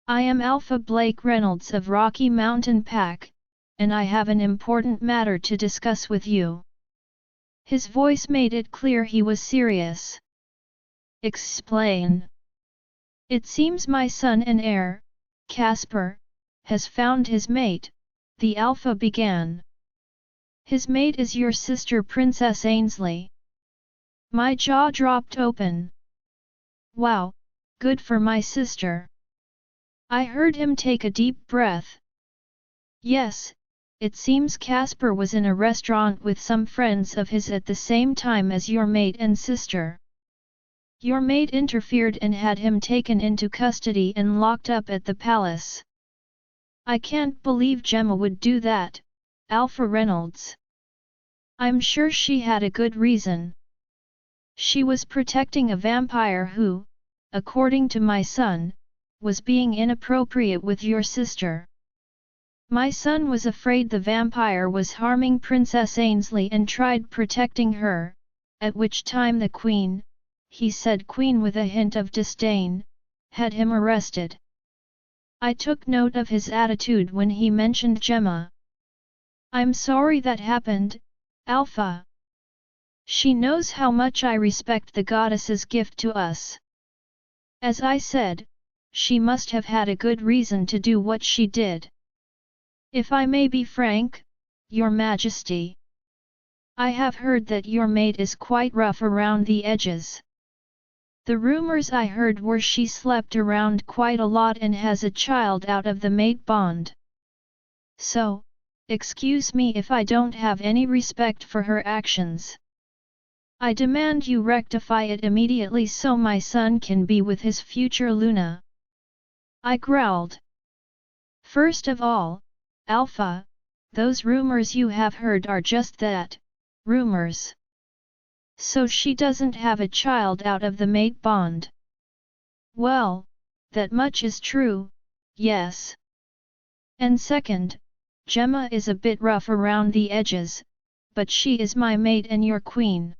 I am Alpha Blake Reynolds of Rocky Mountain Pack, and I have an important matter to discuss with you. His voice made it clear he was serious. Explain. It seems my son and heir, Casper, has found his mate, the Alpha began. His mate is your sister Princess Ainsley. My jaw dropped open. Wow, good for my sister. I heard him take a deep breath. Yes, it seems Casper was in a restaurant with some friends of his at the same time as your mate and sister. Your mate interfered and had him taken into custody and locked up at the palace. I can't believe Gemma would do that, Alpha Reynolds. I'm sure she had a good reason. She was protecting a vampire who, according to my son, was being inappropriate with your sister. My son was afraid the vampire was harming Princess Ainsley and tried protecting her, at which time the Queen, he said Queen with a hint of disdain, had him arrested. I took note of his attitude when he mentioned Gemma. I'm sorry that happened, Alpha. She knows how much I respect the goddess's gift to us. As I said, she must have had a good reason to do what she did. If I may be frank, Your Majesty, I have heard that your mate is quite rough around the edges. The rumors I heard were she slept around quite a lot and has a child out of the mate bond. So, excuse me if I don't have any respect for her actions. I demand you rectify it immediately so my son can be with his future Luna. I growled. First of all, Alpha, those rumors you have heard are just that, rumors. So she doesn't have a child out of the mate bond. Well, that much is true, yes. And second, Gemma is a bit rough around the edges, but she is my mate and your queen.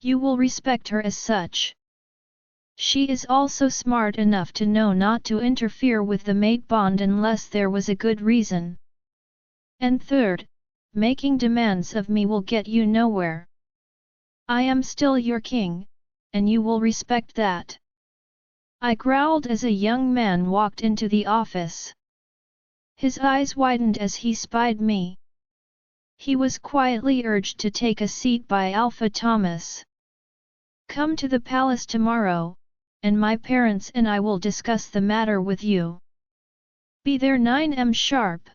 You will respect her as such. She is also smart enough to know not to interfere with the mate bond unless there was a good reason. And third, making demands of me will get you nowhere. I am still your king, and you will respect that. I growled as a young man walked into the office. His eyes widened as he spied me. He was quietly urged to take a seat by Alpha Thomas. Come to the palace tomorrow, and my parents and I will discuss the matter with you. Be there 9 am sharp.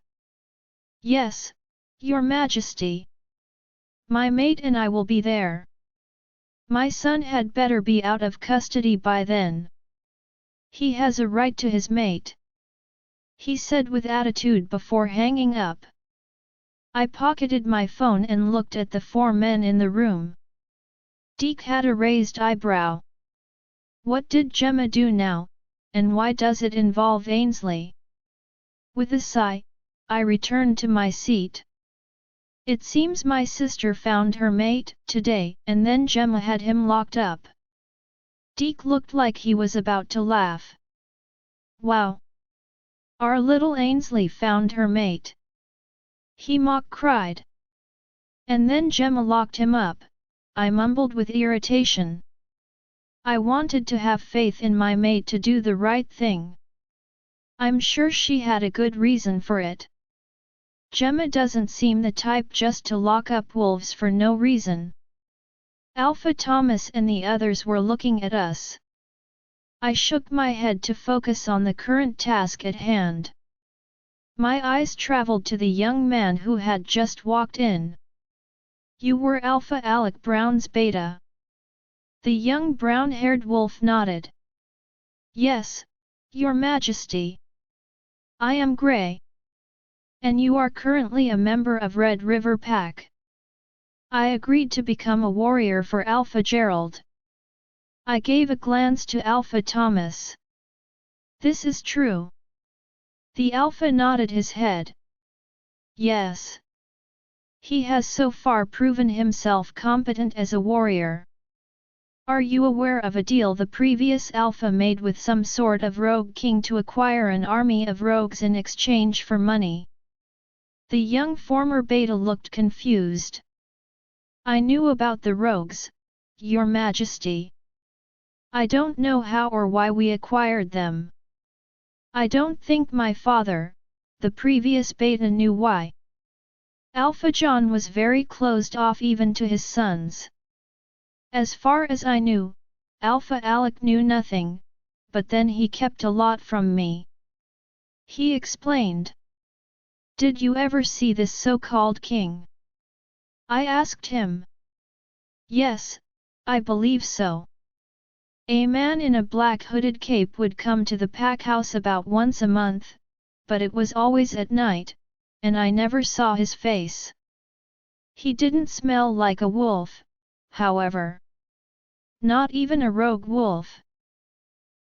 Yes, Your Majesty. My mate and I will be there. My son had better be out of custody by then. He has a right to his mate, he said with attitude before hanging up. I pocketed my phone and looked at the 4 men in the room. Deke had a raised eyebrow. What did Gemma do now, and why does it involve Ainsley? With a sigh, I returned to my seat. It seems my sister found her mate today and then Gemma had him locked up. Deke looked like he was about to laugh. Wow! Our little Ainsley found her mate. He mock cried. And then Gemma locked him up, I mumbled with irritation. I wanted to have faith in my mate to do the right thing. I'm sure she had a good reason for it. Gemma doesn't seem the type just to lock up wolves for no reason. Alpha Thomas and the others were looking at us. I shook my head to focus on the current task at hand. My eyes traveled to the young man who had just walked in. You were Alpha Alec Brown's beta. The young brown-haired wolf nodded. Yes, Your Majesty. I am Grey. And you are currently a member of Red River Pack. I agreed to become a warrior for Alpha Gerald. I gave a glance to Alpha Thomas. This is true. The Alpha nodded his head. Yes. He has so far proven himself competent as a warrior. Are you aware of a deal the previous Alpha made with some sort of rogue king to acquire an army of rogues in exchange for money? The young former beta looked confused. I knew about the rogues, Your Majesty. I don't know how or why we acquired them. I don't think my father, the previous beta, knew why. Alpha John was very closed off even to his sons. As far as I knew, Alpha Alec knew nothing, but then he kept a lot from me. He explained. Did you ever see this so-called king? I asked him. Yes, I believe so. A man in a black hooded cape would come to the pack house about once a month, but it was always at night, and I never saw his face. He didn't smell like a wolf, however. Not even a rogue wolf.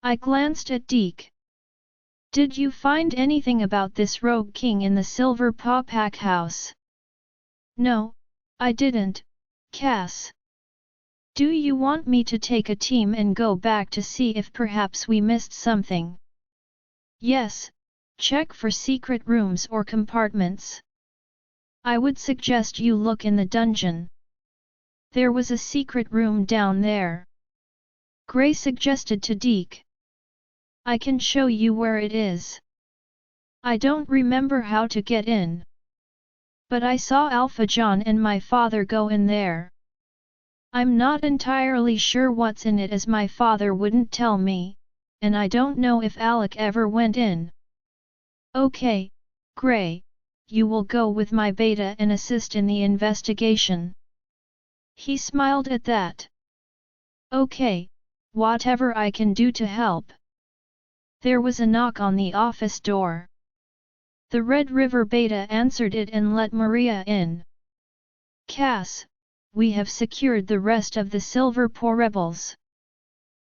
I glanced at Deke. Did you find anything about this rogue king in the Silver Paw Pack house? No, I didn't, Cass. Do you want me to take a team and go back to see if perhaps we missed something? Yes, check for secret rooms or compartments. I would suggest you look in the dungeon. There was a secret room down there. Grey suggested to Deke. I can show you where it is. I don't remember how to get in. But I saw Alpha John and my father go in there. I'm not entirely sure what's in it as my father wouldn't tell me, and I don't know if Alec ever went in. Okay, Grey, you will go with my beta and assist in the investigation. He smiled at that. Okay, whatever I can do to help. There was a knock on the office door. The Red River beta answered it and let Maria in. Cass, we have secured the rest of the Silver Paw rebels.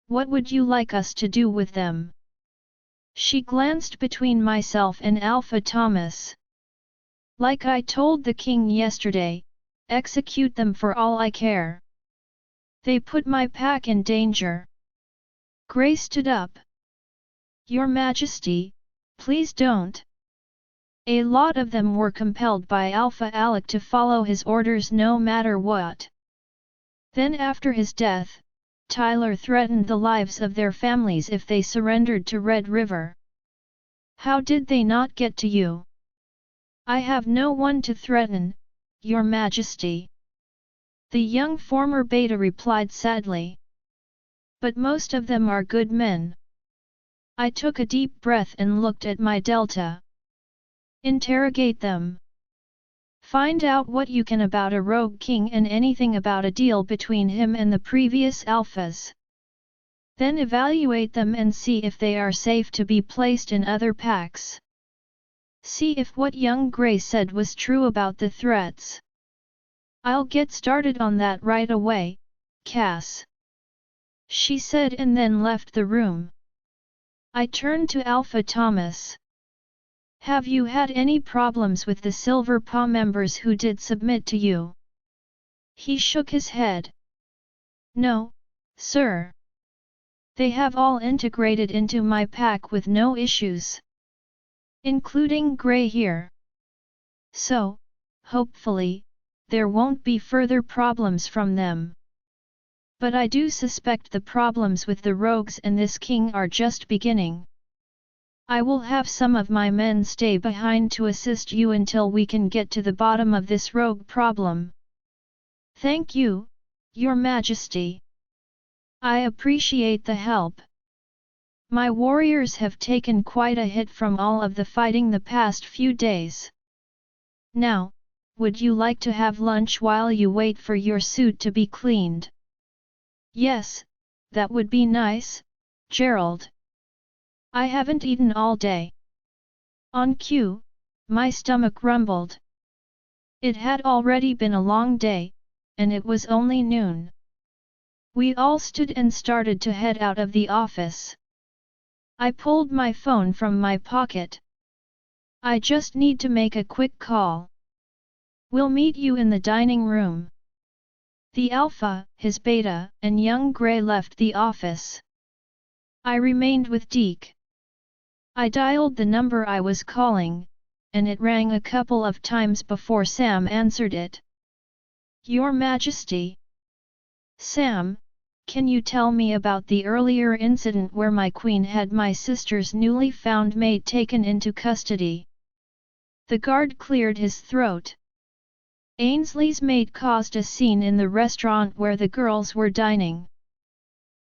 What would you like us to do with them? She glanced between myself and Alpha Thomas. Like I told the king yesterday, execute them for all I care. They put my pack in danger. Grey stood up. Your Majesty, please don't. A lot of them were compelled by Alpha Alec to follow his orders no matter what. Then after his death, Tyler threatened the lives of their families if they surrendered to Red River. How did they not get to you? I have no one to threaten, Your Majesty. The young former beta replied sadly. But most of them are good men. I took a deep breath and looked at my delta. Interrogate them. Find out what you can about a rogue king and anything about a deal between him and the previous alphas. Then evaluate them and see if they are safe to be placed in other packs. See if what young Grey said was true about the threats. I'll get started on that right away, Cass. She said and then left the room. I turned to Alpha Thomas. Have you had any problems with the Silver Paw members who did submit to you? He shook his head. No, sir. They have all integrated into my pack with no issues. Including Grey here. So, hopefully, there won't be further problems from them. But I do suspect the problems with the rogues and this king are just beginning. I will have some of my men stay behind to assist you until we can get to the bottom of this rogue problem. Thank you, Your Majesty. I appreciate the help. My warriors have taken quite a hit from all of the fighting the past few days. Now, would you like to have lunch while you wait for your suit to be cleaned? Yes, that would be nice, Gerald. I haven't eaten all day. On cue, my stomach rumbled. It had already been a long day, and it was only noon. We all stood and started to head out of the office. I pulled my phone from my pocket. I just need to make a quick call. We'll meet you in the dining room. The Alpha, his Beta, and young Grey left the office. I remained with Deke. I dialed the number I was calling, and it rang a couple of times before Sam answered it. Your Majesty. Sam, can you tell me about the earlier incident where my queen had my sister's newly found maid taken into custody? The guard cleared his throat. Ainsley's maid caused a scene in the restaurant where the girls were dining.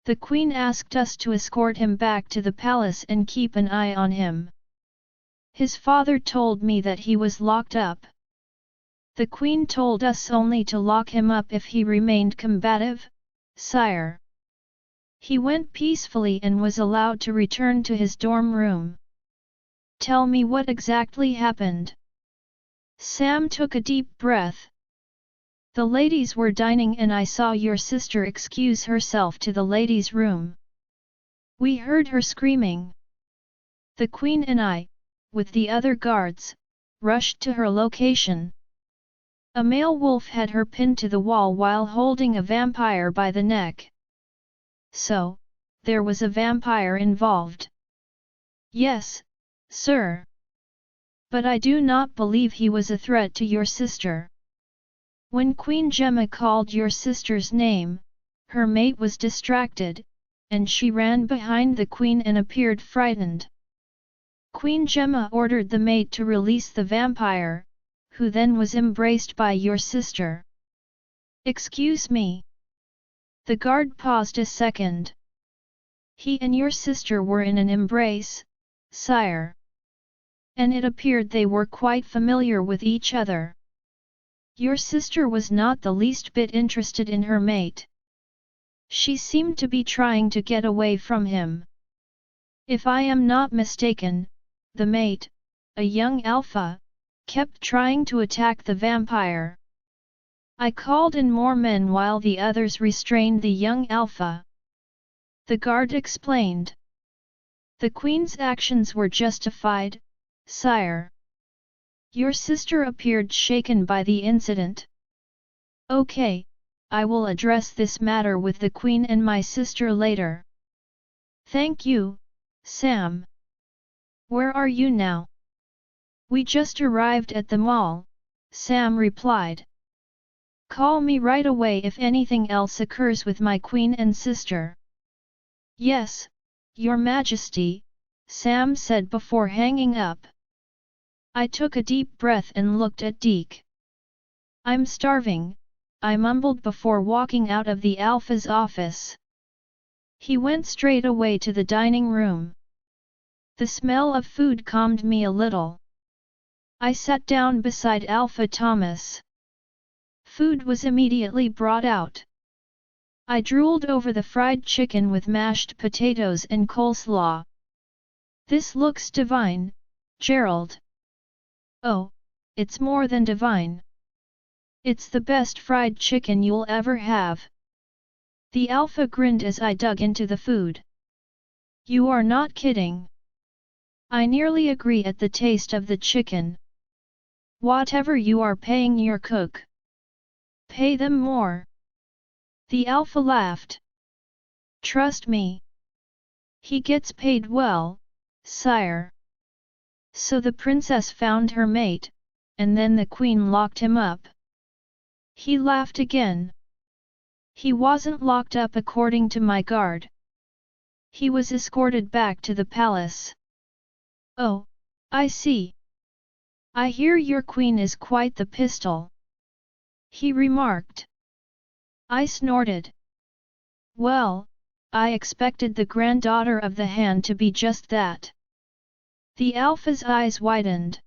The queen asked us to escort him back to the palace and keep an eye on him. His father told me that he was locked up. The queen told us only to lock him up if he remained combative, sire. He went peacefully and was allowed to return to his dorm room. Tell me what exactly happened. Sam took a deep breath. The ladies were dining and I saw your sister excuse herself to the ladies' room. We heard her screaming. The queen and I, with the other guards, rushed to her location. A male wolf had her pinned to the wall while holding a vampire by the neck. So, there was a vampire involved. Yes, sir. But I do not believe he was a threat to your sister. When Queen Gemma called your sister's name, her mate was distracted, and she ran behind the queen and appeared frightened. Queen Gemma ordered the mate to release the vampire, who then was embraced by your sister. Excuse me. The guard paused a second. He and your sister were in an embrace, sire. And it appeared they were quite familiar with each other. Your sister was not the least bit interested in her mate. She seemed to be trying to get away from him. If I am not mistaken, the mate, a young alpha, kept trying to attack the vampire. I called in more men while the others restrained the young alpha. The guard explained. The queen's actions were justified, sire. Your sister appeared shaken by the incident. Okay, I will address this matter with the queen and my sister later. Thank you, Sam. Where are you now? We just arrived at the mall, Sam replied. Call me right away if anything else occurs with my queen and sister. Yes, Your Majesty, Sam said before hanging up. I took a deep breath and looked at Deke. I'm starving, I mumbled before walking out of the Alpha's office. He went straight away to the dining room. The smell of food calmed me a little. I sat down beside Alpha Thomas. Food was immediately brought out. I drooled over the fried chicken with mashed potatoes and coleslaw. This looks divine, Gerald. Oh, it's more than divine. It's the best fried chicken you'll ever have. The Alpha grinned as I dug into the food. You are not kidding. I nearly agree at the taste of the chicken. Whatever you are paying your cook, pay them more. The Alpha laughed. Trust me. He gets paid well, sire. So the princess found her mate, and then the queen locked him up. He laughed again. He wasn't locked up according to my guard. He was escorted back to the palace. Oh, I see. I hear your queen is quite the pistol, he remarked. I snorted. Well, I expected the granddaughter of the hand to be just that. The alpha's eyes widened.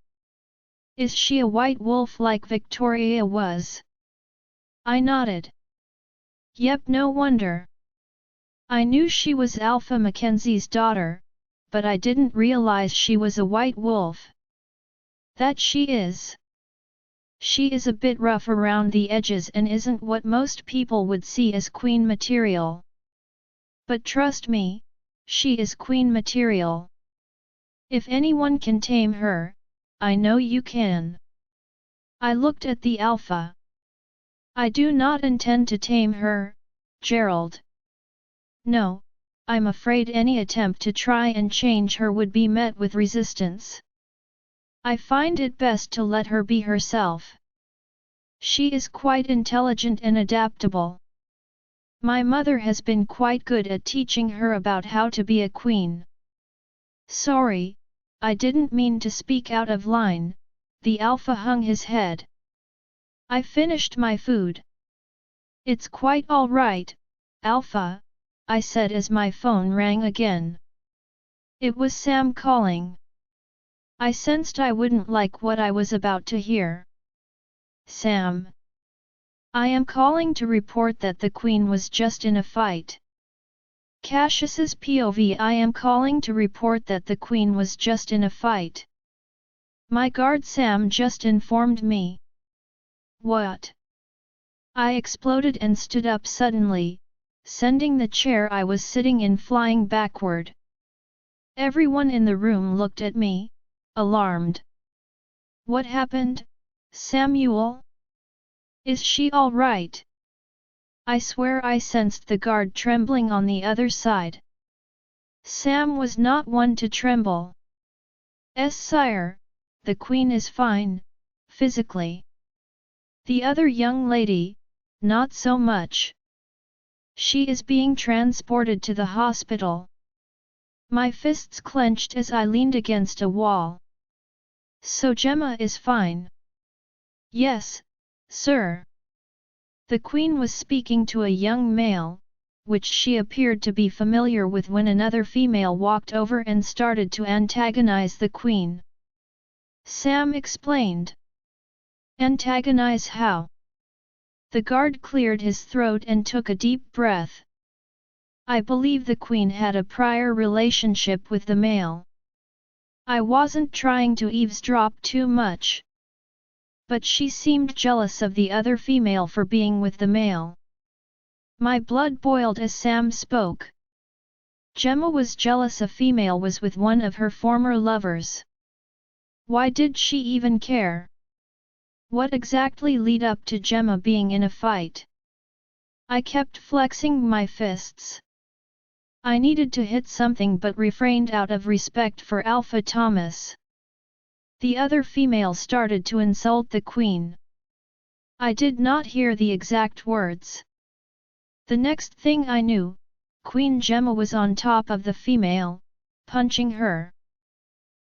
Is she a white wolf like Victoria was? I nodded. Yep, no wonder. I knew she was Alpha Mackenzie's daughter, but I didn't realize she was a white wolf. That she is. She is a bit rough around the edges and isn't what most people would see as queen material. But trust me, she is queen material. If anyone can tame her, I know you can. I looked at the alpha. I do not intend to tame her, Gerald. No, I'm afraid any attempt to try and change her would be met with resistance. I find it best to let her be herself. She is quite intelligent and adaptable. My mother has been quite good at teaching her about how to be a queen. Sorry, I didn't mean to speak out of line, the alpha hung his head. I finished my food. It's quite all right, Alpha, I said as my phone rang again. It was Sam calling. I sensed I wouldn't like what I was about to hear. Sam. I am calling to report that the Queen was just in a fight. Cassius's POV. I am calling to report that the Queen was just in a fight. My guard Sam just informed me. What? I exploded and stood up suddenly, sending the chair I was sitting in flying backward. Everyone in the room looked at me, alarmed. What happened, Samuel? Is she all right? I swear I sensed the guard trembling on the other side. Sam was not one to tremble. Sire, the Queen is fine, physically. The other young lady, not so much. She is being transported to the hospital. My fists clenched as I leaned against a wall. So Gemma is fine? Yes, sir. The Queen was speaking to a young male, which she appeared to be familiar with when another female walked over and started to antagonize the Queen. Sam explained. Antagonize how? The guard cleared his throat and took a deep breath. I believe the Queen had a prior relationship with the male. I wasn't trying to eavesdrop too much. But she seemed jealous of the other female for being with the male. My blood boiled as Sam spoke. Gemma was jealous a female was with one of her former lovers. Why did she even care? What exactly led up to Gemma being in a fight? I kept flexing my fists. I needed to hit something but refrained out of respect for Alpha Thomas. The other female started to insult the Queen. I did not hear the exact words. The next thing I knew, Queen Gemma was on top of the female, punching her.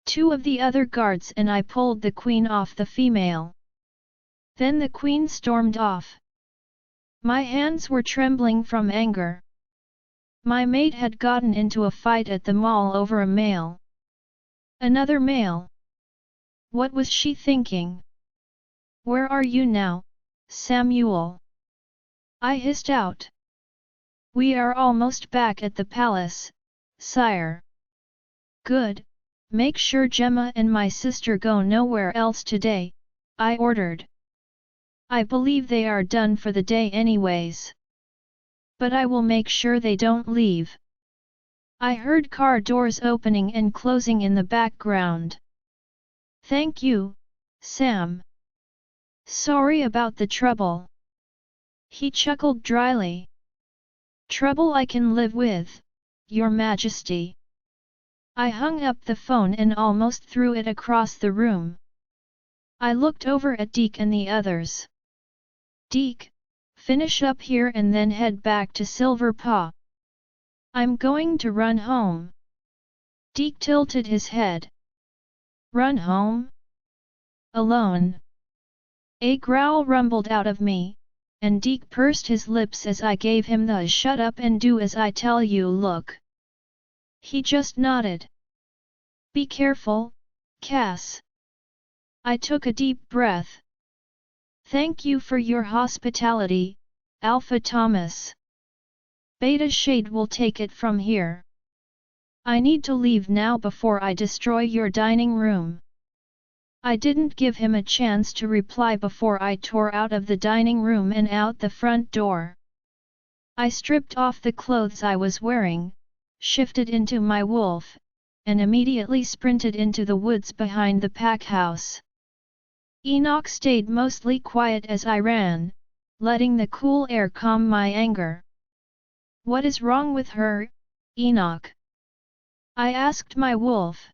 Two of the other guards and I pulled the Queen off the female. Then the Queen stormed off. My hands were trembling from anger. My mate had gotten into a fight at the mall over a male. Another male. What was she thinking? Where are you now, Samuel? I hissed out. We are almost back at the palace, sire. Good, make sure Gemma and my sister go nowhere else today, I ordered. I believe they are done for the day anyways. But I will make sure they don't leave. I heard car doors opening and closing in the background. Thank you, Sam. Sorry about the trouble. He chuckled dryly. Trouble I can live with, Your Majesty. I hung up the phone and almost threw it across the room. I looked over at Deke and the others. Deke, finish up here and then head back to Silver Paw. I'm going to run home. Deke tilted his head. Run home? Alone? A growl rumbled out of me, and Deke pursed his lips as I gave him the shut up and do as I tell you look. He just nodded. Be careful, Cass. I took a deep breath. Thank you for your hospitality, Alpha Thomas. Beta Shade will take it from here. I need to leave now before I destroy your dining room. I didn't give him a chance to reply before I tore out of the dining room and out the front door. I stripped off the clothes I was wearing, shifted into my wolf, and immediately sprinted into the woods behind the pack house. Enoch stayed mostly quiet as I ran, letting the cool air calm my anger. What is wrong with her, Enoch? I asked my wolf.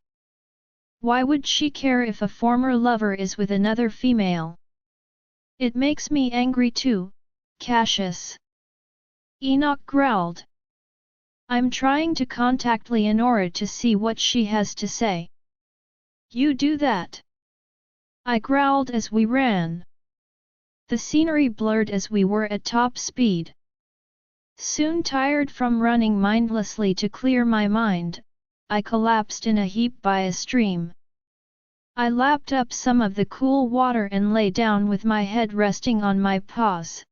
Why would she care if a former lover is with another female? It makes me angry too, Cassius. Enoch growled. I'm trying to contact Leonora to see what she has to say. You do that. I growled as we ran. The scenery blurred as we were at top speed. Soon tired from running mindlessly to clear my mind, I collapsed in a heap by a stream. I lapped up some of the cool water and lay down with my head resting on my paws.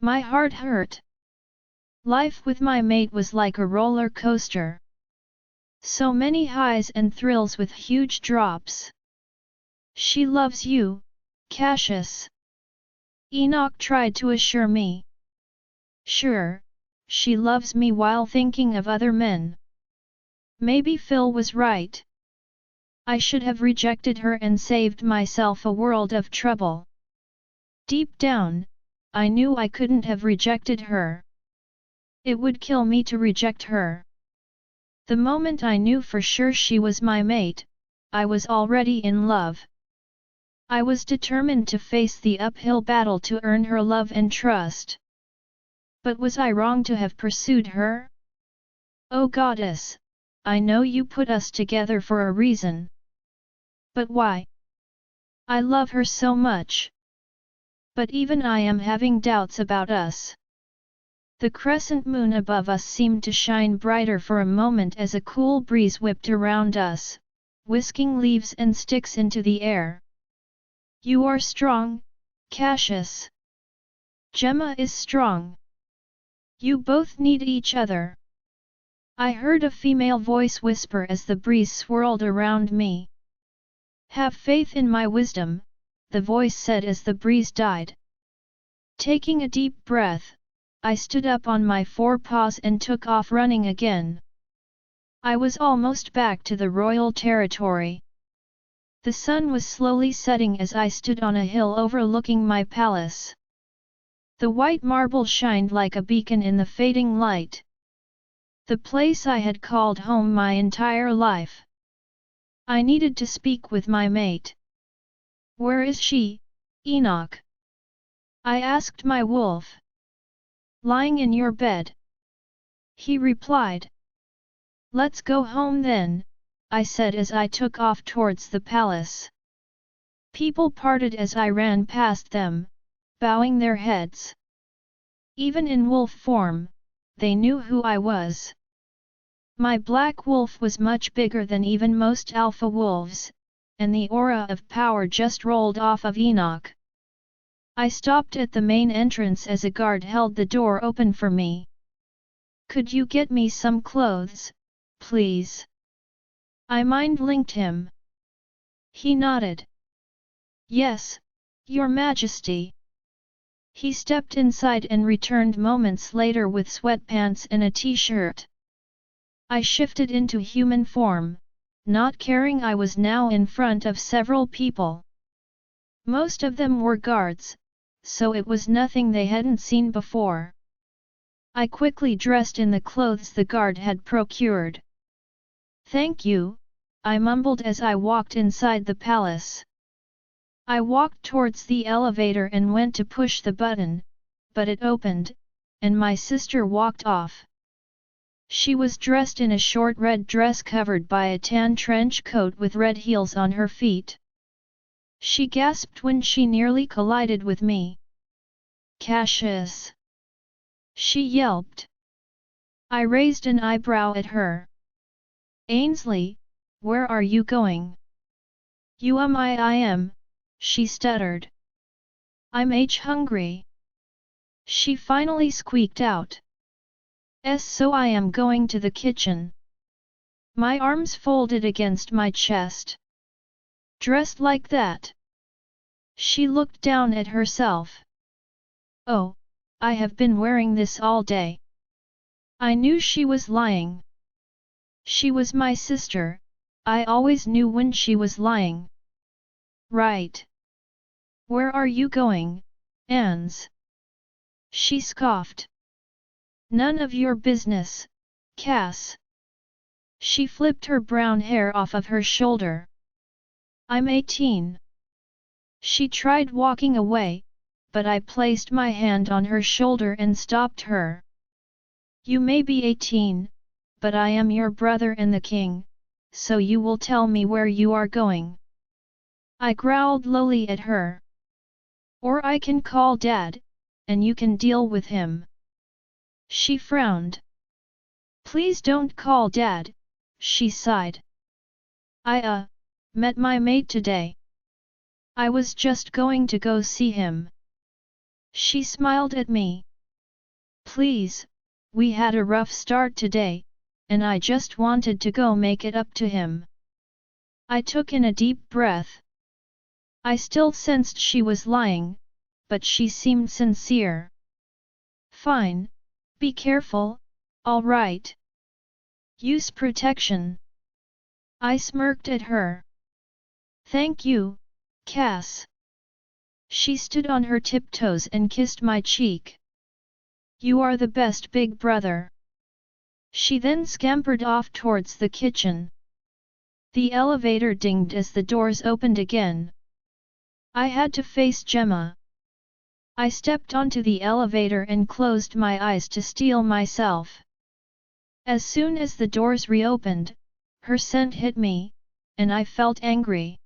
My heart hurt. Life with my mate was like a roller coaster. So many highs and thrills with huge drops. She loves you, Cassius. Enoch tried to assure me. Sure, she loves me while thinking of other men. Maybe Phil was right. I should have rejected her and saved myself a world of trouble. Deep down, I knew I couldn't have rejected her. It would kill me to reject her. The moment I knew for sure she was my mate, I was already in love. I was determined to face the uphill battle to earn her love and trust. But was I wrong to have pursued her? Oh goddess, I know you put us together for a reason. But why? I love her so much. But even I am having doubts about us. The crescent moon above us seemed to shine brighter for a moment as a cool breeze whipped around us, whisking leaves and sticks into the air. You are strong, Cassius. Gemma is strong. You both need each other. I heard a female voice whisper as the breeze swirled around me. Have faith in my wisdom, the voice said as the breeze died. Taking a deep breath, I stood up on my forepaws and took off running again. I was almost back to the royal territory. The sun was slowly setting as I stood on a hill overlooking my palace. The white marble shined like a beacon in the fading light. The place I had called home my entire life. I needed to speak with my mate. Where is she, Enoch? I asked my wolf. Lying in your bed. He replied. Let's go home then, I said as I took off towards the palace. People parted as I ran past them, bowing their heads. Even in wolf form, they knew who I was. My black wolf was much bigger than even most alpha wolves, and the aura of power just rolled off of Enoch. I stopped at the main entrance as a guard held the door open for me. Could you get me some clothes, please? I mind-linked him. He nodded. Yes, Your Majesty. He stepped inside and returned moments later with sweatpants and a t-shirt. I shifted into human form, not caring I was now in front of several people. Most of them were guards, so it was nothing they hadn't seen before. I quickly dressed in the clothes the guard had procured. Thank you, I mumbled as I walked inside the palace. I walked towards the elevator and went to push the button, but it opened, and my sister walked off. She was dressed in a short red dress covered by a tan trench coat with red heels on her feet. She gasped when she nearly collided with me. Cassius! She yelped. I raised an eyebrow at her. Ainsley, where are you going? I am, she stuttered. I'm hungry. She finally squeaked out. So I am going to the kitchen. My arms folded against my chest. Dressed like that? She looked down at herself. Oh, I have been wearing this all day. I knew she was lying. She was my sister, I always knew when she was lying. Right. Where are you going, Ans? She scoffed. None of your business, Cass. She flipped her brown hair off of her shoulder. I'm 18. She tried walking away, but I placed my hand on her shoulder and stopped her. You may be 18, but I am your brother and the king, so you will tell me where you are going. I growled lowly at her. Or I can call Dad, and you can deal with him. She frowned. Please don't call Dad, she sighed. I met my mate today. I was just going to go see him. She smiled at me. Please, we had a rough start today, and I just wanted to go make it up to him. I took in a deep breath. I still sensed she was lying, but she seemed sincere. Fine, be careful, all right. Use protection. I smirked at her. Thank you, Cass. She stood on her tiptoes and kissed my cheek. You are the best big brother. She then scampered off towards the kitchen. The elevator dinged as the doors opened again. I had to face Gemma. I stepped onto the elevator and closed my eyes to steel myself. As soon as the doors reopened, her scent hit me, and I felt angry.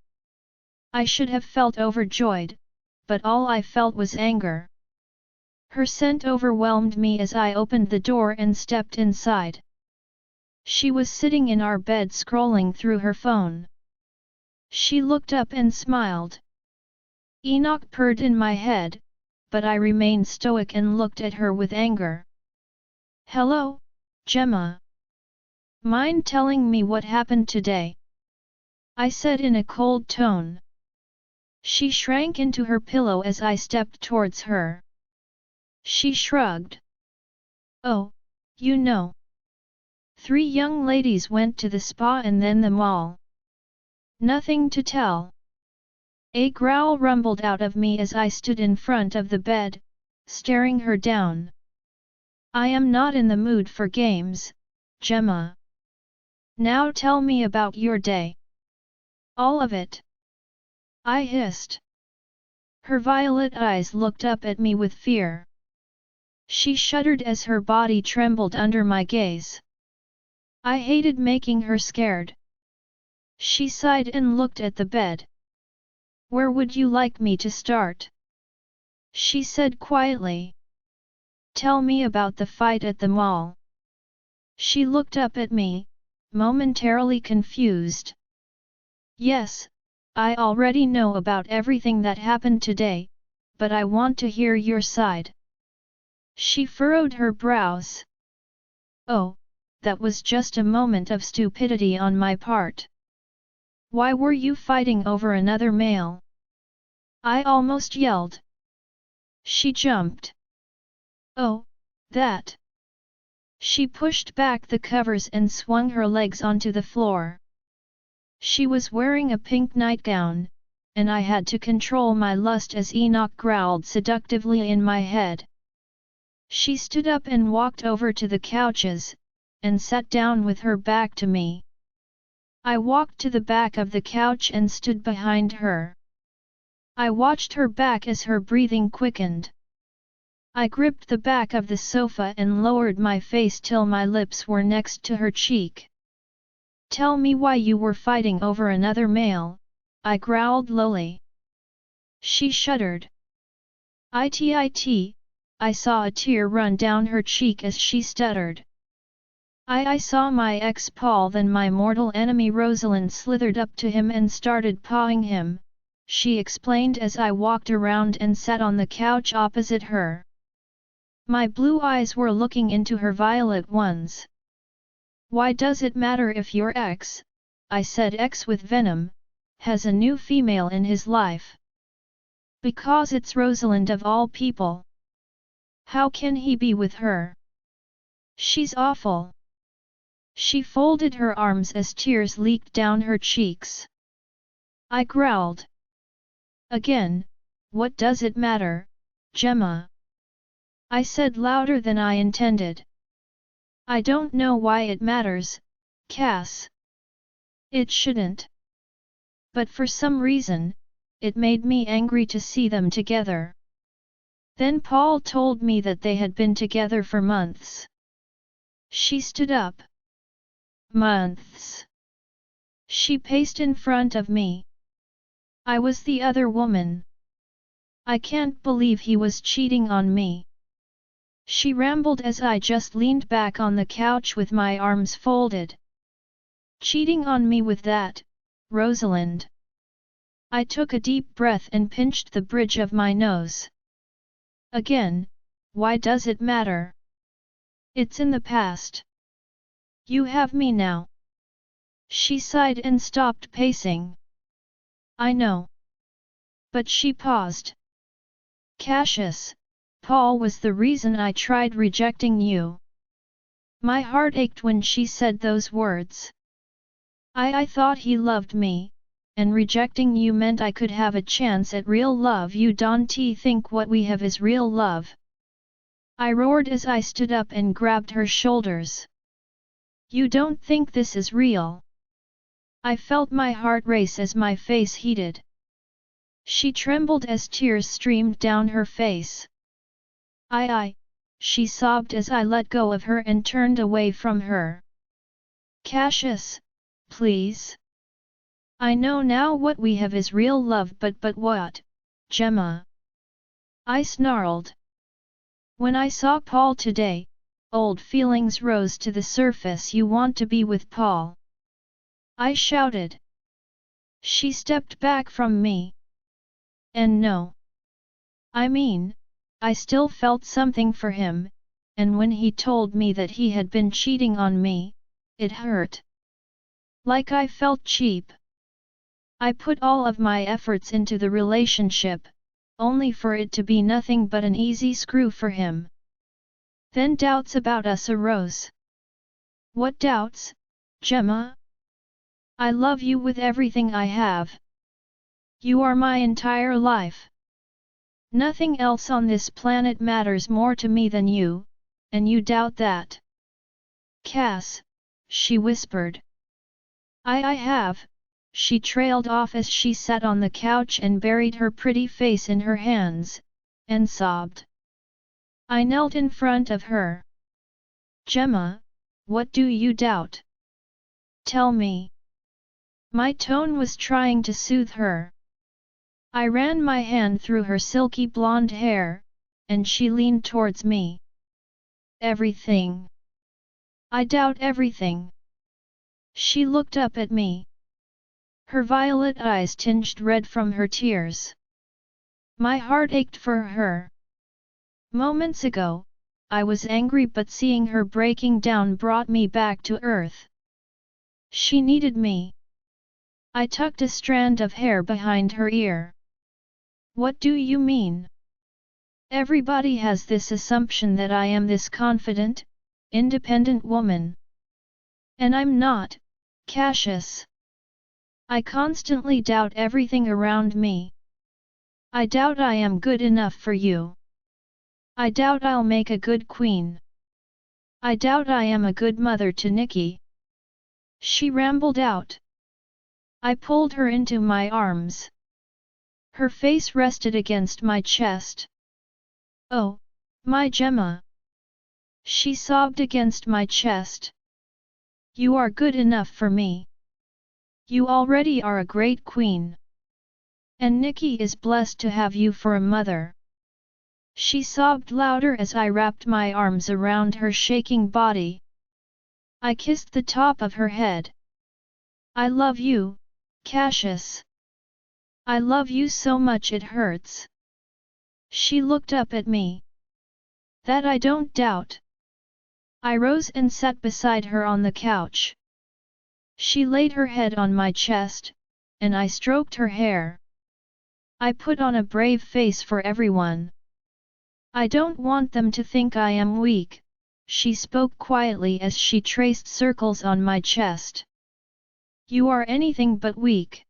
I should have felt overjoyed, but all I felt was anger. Her scent overwhelmed me as I opened the door and stepped inside. She was sitting in our bed scrolling through her phone. She looked up and smiled. Enoch purred in my head, but I remained stoic and looked at her with anger. Hello, Gemma. Mind telling me what happened today? I said in a cold tone. She shrank into her pillow as I stepped towards her. She shrugged. Oh, you know. 3 young ladies went to the spa and then the mall. Nothing to tell. A growl rumbled out of me as I stood in front of the bed, staring her down. I am not in the mood for games, Gemma. Now tell me about your day. All of it. I hissed. Her violet eyes looked up at me with fear. She shuddered as her body trembled under my gaze. I hated making her scared. She sighed and looked at the bed. Where would you like me to start? She said quietly. Tell me about the fight at the mall. She looked up at me, momentarily confused. Yes, I already know about everything that happened today, but I want to hear your side. She furrowed her brows. Oh, that was just a moment of stupidity on my part. Why were you fighting over another male? I almost yelled. She jumped. Oh, that. She pushed back the covers and swung her legs onto the floor. She was wearing a pink nightgown, and I had to control my lust as Enoch growled seductively in my head. She stood up and walked over to the couches, and sat down with her back to me. I walked to the back of the couch and stood behind her. I watched her back as her breathing quickened. I gripped the back of the sofa and lowered my face till my lips were next to her cheek. Tell me why you were fighting over another male, I growled lowly. She shuddered. I saw a tear run down her cheek as she stuttered. I saw my ex Paul, then my mortal enemy Rosalind slithered up to him and started pawing him, she explained as I walked around and sat on the couch opposite her. My blue eyes were looking into her violet ones. Why does it matter if your ex, I said ex with venom, has a new female in his life? Because it's Rosalind of all people. How can he be with her? She's awful. She folded her arms as tears leaked down her cheeks. I growled. Again, what does it matter, Gemma? I said louder than I intended. I don't know why it matters, Cass. It shouldn't. But for some reason, it made me angry to see them together. Then Paul told me that they had been together for months. She stood up. Months. She paced in front of me. I was the other woman. I can't believe he was cheating on me. She rambled as I just leaned back on the couch with my arms folded. Cheating on me with that, Rosalind. I took a deep breath and pinched the bridge of my nose. Again, why does it matter? It's in the past. You have me now. She sighed and stopped pacing. I know. But she paused. Cassius, Paul was the reason I tried rejecting you. My heart ached when she said those words. I thought he loved me, and rejecting you meant I could have a chance at real love. You don't think what we have is real love. I roared as I stood up and grabbed her shoulders. You don't think this is real? I felt my heart race as my face heated. She trembled as tears streamed down her face. She sobbed as I let go of her and turned away from her. Cassius, please. I know now what we have is real love, but what, Gemma? I snarled. When I saw Paul today, old feelings rose to the surface. You want to be with Paul? I shouted. She stepped back from me. And no. I mean, I still felt something for him, and when he told me that he had been cheating on me, it hurt. Like I felt cheap. I put all of my efforts into the relationship, only for it to be nothing but an easy screw for him. Then doubts about us arose. What doubts, Gemma? I love you with everything I have. You are my entire life. Nothing else on this planet matters more to me than you, and you doubt that. Cass, she whispered. I have, she trailed off as she sat on the couch and buried her pretty face in her hands, and sobbed. I knelt in front of her. Gemma, what do you doubt? Tell me. My tone was trying to soothe her. I ran my hand through her silky blonde hair, and she leaned towards me. Everything. I doubt everything. She looked up at me. Her violet eyes tinged red from her tears. My heart ached for her. Moments ago, I was angry, but seeing her breaking down brought me back to earth. She needed me. I tucked a strand of hair behind her ear. What do you mean? Everybody has this assumption that I am this confident, independent woman. And I'm not, Cassius. I constantly doubt everything around me. I doubt I am good enough for you. I doubt I'll make a good queen. I doubt I am a good mother to Nikki. She rambled out. I pulled her into my arms. Her face rested against my chest. Oh, My Gemma! She sobbed against my chest. You are good enough for me. You already are a great queen. And Nikki is blessed to have you for a mother. She sobbed louder as I wrapped my arms around her shaking body. I kissed the top of her head. I love you, Cassius. I love you so much it hurts. She looked up at me. That I don't doubt. I rose and sat beside her on the couch. She laid her head on my chest, and I stroked her hair. I put on a brave face for everyone. I don't want them to think I am weak, she spoke quietly as she traced circles on my chest. You are anything but weak.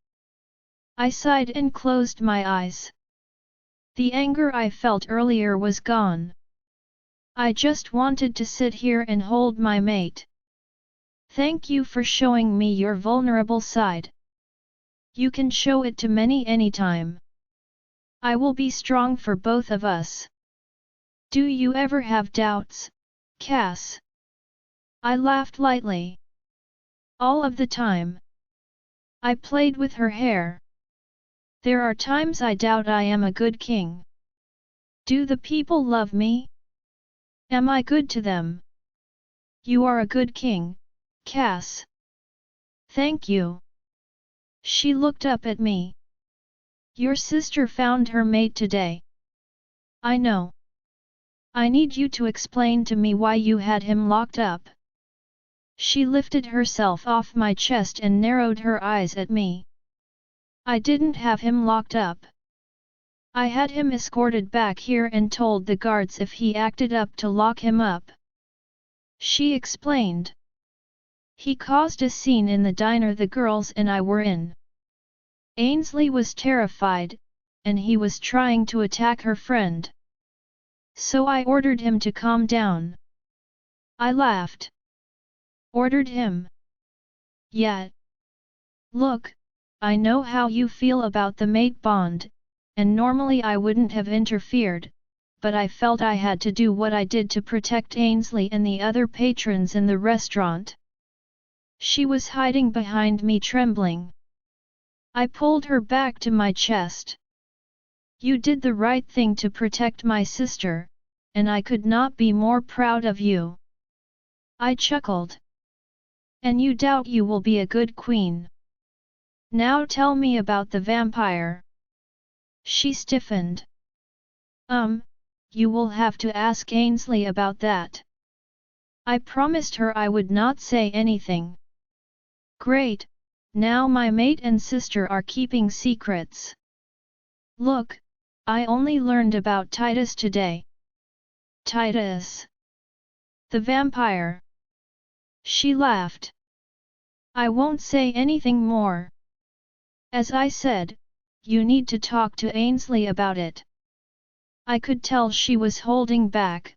I sighed and closed my eyes. The anger I felt earlier was gone. I just wanted to sit here and hold my mate. Thank you for showing me your vulnerable side. You can show it to me anytime. I will be strong for both of us. Do you ever have doubts, Cass? I laughed lightly. All of the time. I played with her hair. There are times I doubt I am a good king. Do the people love me? Am I good to them? You are a good king, Cass. Thank you. She looked up at me. Your sister found her mate today. I know. I need you to explain to me why you had him locked up. She lifted herself off my chest and narrowed her eyes at me. I didn't have him locked up. I had him escorted back here and told the guards if he acted up to lock him up. She explained. He caused a scene in the diner the girls and I were in. Ainsley was terrified, and he was trying to attack her friend. So I ordered him to calm down. I laughed. Ordered him? Yeah. Look, I know how you feel about the mate bond, and normally I wouldn't have interfered, but I felt I had to do what I did to protect Ainsley and the other patrons in the restaurant. She was hiding behind me trembling. I pulled her back to my chest. You did the right thing to protect my sister, and I could not be more proud of you. I chuckled. And you doubt you will be a good queen. Now tell me about the vampire. She stiffened. You will have to ask Ainsley about that. I promised her I would not say anything. Great, now my mate and sister are keeping secrets. Look, I only learned about Titus today. Titus. The vampire. She laughed. I won't say anything more. As I said, you need to talk to Ainsley about it. I could tell she was holding back,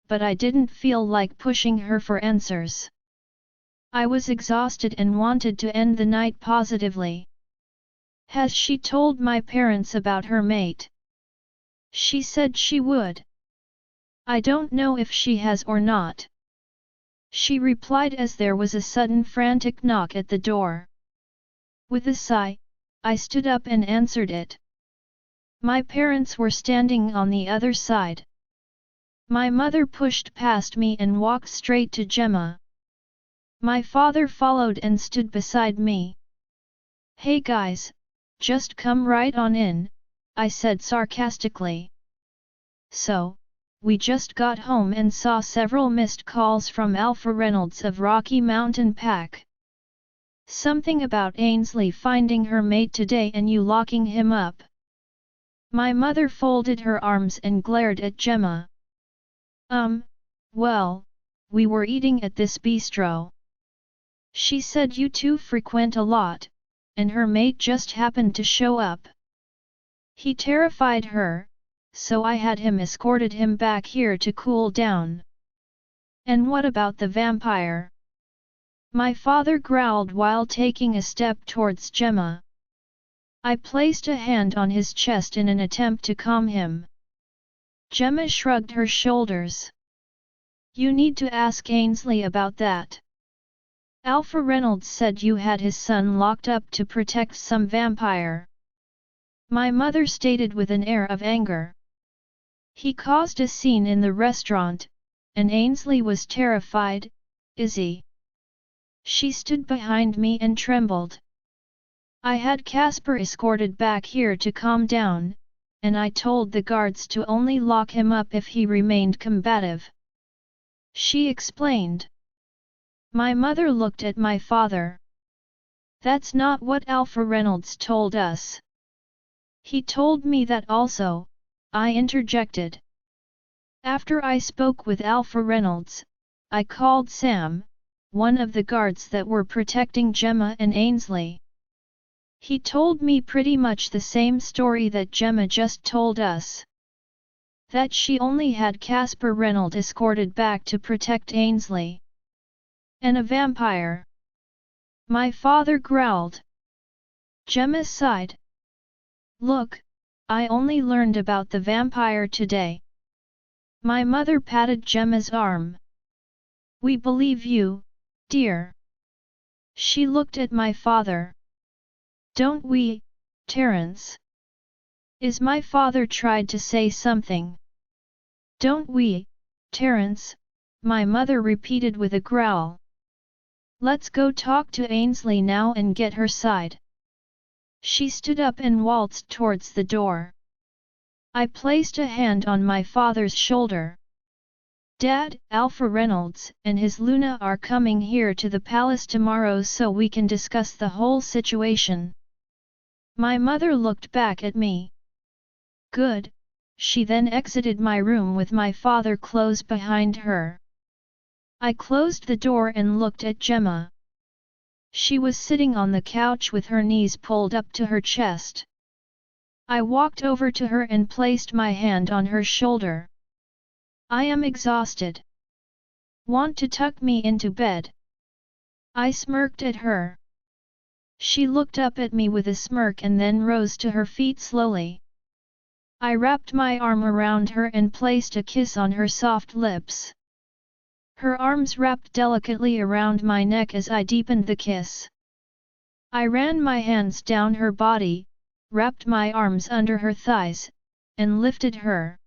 but I didn't feel like pushing her for answers. I was exhausted and wanted to end the night positively. Has she told my parents about her mate? She said she would. I don't know if she has or not. She replied as there was a sudden frantic knock at the door. With a sigh, I stood up and answered it. My parents were standing on the other side. My mother pushed past me and walked straight to Gemma. My father followed and stood beside me. Hey guys, just come right on in, I said sarcastically. So, we just got home and saw several missed calls from Alpha Reynolds of Rocky Mountain Pack. Something about Ainsley finding her mate today and you locking him up. My mother folded her arms and glared at Gemma. Well, we were eating at this bistro. She said you two frequent a lot, and her mate just happened to show up. He terrified her, so I had him escorted him back here to cool down. And what about the vampire? My father growled while taking a step towards Gemma. I placed a hand on his chest in an attempt to calm him. Gemma shrugged her shoulders. You need to ask Ainsley about that. Alpha Reynolds said you had his son locked up to protect some vampire. My mother stated with an air of anger. He caused a scene in the restaurant, and Ainsley was terrified, is he? She stood behind me and trembled. I had Casper escorted back here to calm down, and I told the guards to only lock him up if he remained combative. She explained. My mother looked at my father. That's not what Alpha Reynolds told us. He told me that also, I interjected. After I spoke with Alpha Reynolds, I called Sam, one of the guards that were protecting Gemma and Ainsley. He told me pretty much the same story that Gemma just told us. That she only had Casper Reynolds escorted back to protect Ainsley. And a vampire. My father growled. Gemma sighed. Look, I only learned about the vampire today. My mother patted Gemma's arm. We believe you, dear. She looked at my father. Don't we, Terence? Is my father tried to say something? Don't we, Terence? My mother repeated with a growl. Let's go talk to Ainsley now and get her side. She stood up and waltzed towards the door. I placed a hand on my father's shoulder. Dad, Alpha Reynolds and his Luna are coming here to the palace tomorrow so we can discuss the whole situation. My mother looked back at me. Good. She then exited my room with my father close behind her. I closed the door and looked at Gemma. She was sitting on the couch with her knees pulled up to her chest. I walked over to her and placed my hand on her shoulder. I am exhausted. Want to tuck me into bed? I smirked at her. She looked up at me with a smirk and then rose to her feet slowly. I wrapped my arm around her and placed a kiss on her soft lips. Her arms wrapped delicately around my neck as I deepened the kiss. I ran my hands down her body, wrapped my arms under her thighs, and lifted her.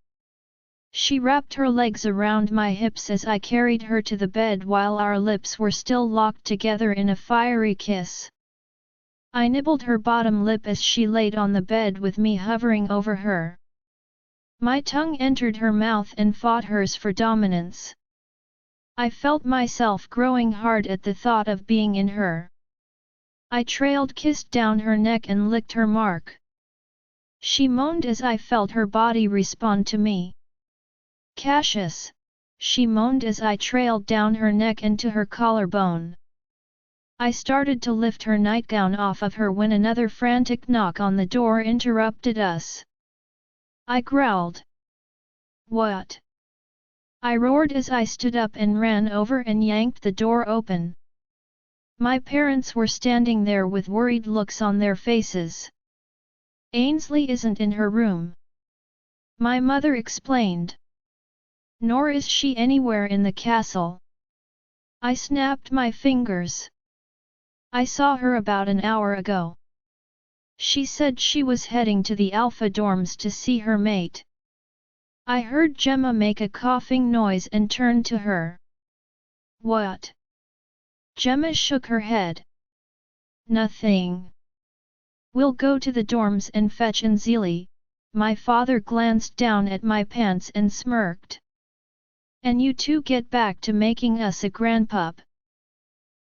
She wrapped her legs around my hips as I carried her to the bed while our lips were still locked together in a fiery kiss. I nibbled her bottom lip as she laid on the bed with me hovering over her. My tongue entered her mouth and fought hers for dominance. I felt myself growing hard at the thought of being in her. I trailed kissed down her neck and licked her mark. She moaned as I felt her body respond to me. Cassius, she moaned as I trailed down her neck and to her collarbone. I started to lift her nightgown off of her when another frantic knock on the door interrupted us. I growled. What? I roared as I stood up and ran over and yanked the door open. My parents were standing there with worried looks on their faces. Ainsley isn't in her room. My mother explained. Nor is she anywhere in the castle. I snapped my fingers. I saw her about an hour ago. She said she was heading to the Alpha dorms to see her mate. I heard Gemma make a coughing noise and turned to her. What? Gemma shook her head. Nothing. We'll go to the dorms and fetch Anzili. My father glanced down at my pants and smirked. And you two get back to making us a grandpup.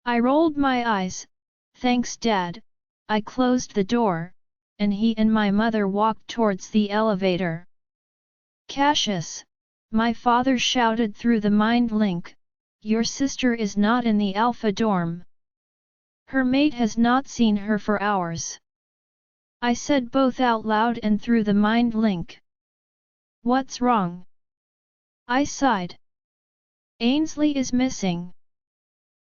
I rolled my eyes. Thanks, Dad. I closed the door, and he and my mother walked towards the elevator. Cassius, my father shouted through the mind link, your sister is not in the Alpha dorm. Her mate has not seen her for hours. I said both out loud and through the mind link. What's wrong? I sighed. Ainsley is missing.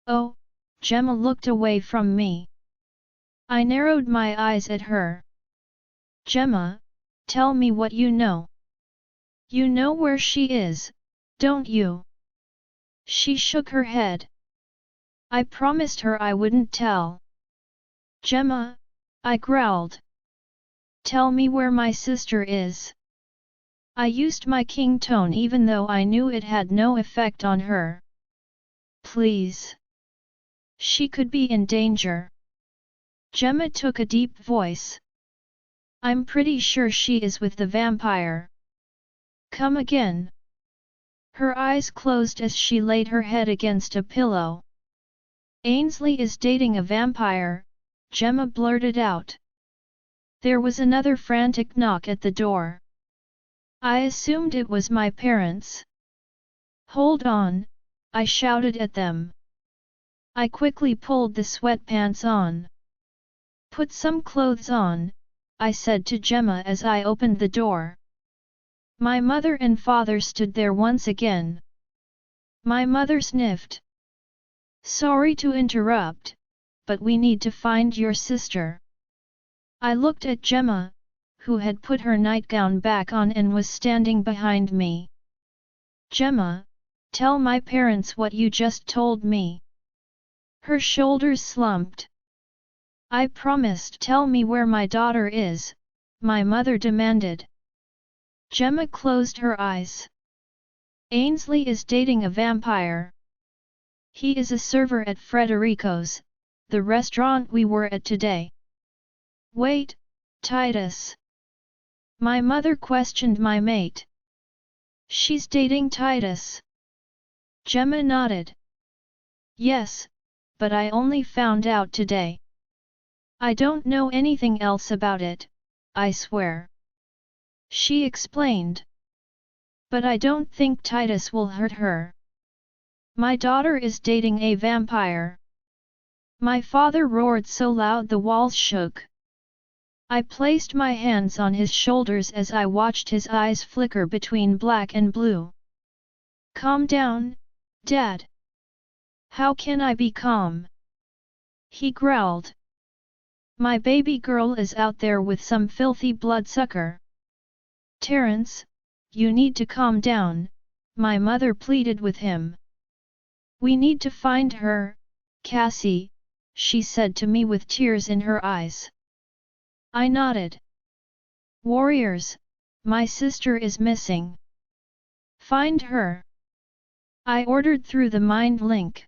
Oh, Gemma looked away from me. I narrowed my eyes at her. Gemma, tell me what you know. You know where she is, don't you? She shook her head. I promised her I wouldn't tell. Gemma, I growled. Tell me where my sister is. I used my king tone even though I knew it had no effect on her. Please. She could be in danger. Gemma took a deep voice. I'm pretty sure she is with the vampire. Come again. Her eyes closed as she laid her head against a pillow. Ainsley is dating a vampire, Gemma blurted out. There was another frantic knock at the door. I assumed it was my parents. Hold on, I shouted at them. I quickly pulled the sweatpants on. Put some clothes on, I said to Gemma as I opened the door. My mother and father stood there once again. My mother sniffed. Sorry to interrupt, but we need to find your sister. I looked at Gemma, who had put her nightgown back on and was standing behind me. Gemma, tell my parents what you just told me. Her shoulders slumped. I promised. Tell me where my daughter is, my mother demanded. Gemma closed her eyes. Ainsley is dating a vampire. He is a server at Frederico's, the restaurant we were at today. Wait, Titus. My mother questioned my mate. She's dating Titus. Gemma nodded. Yes, but I only found out today. I don't know anything else about it, I swear. She explained. But I don't think Titus will hurt her. My daughter is dating a vampire. My father roared so loud the walls shook. I placed my hands on his shoulders as I watched his eyes flicker between black and blue. Calm down, Dad. How can I be calm? He growled. My baby girl is out there with some filthy bloodsucker. Terence, you need to calm down, my mother pleaded with him. We need to find her, Cassie, she said to me with tears in her eyes. I nodded. Warriors, my sister is missing. Find her. I ordered through the mind link.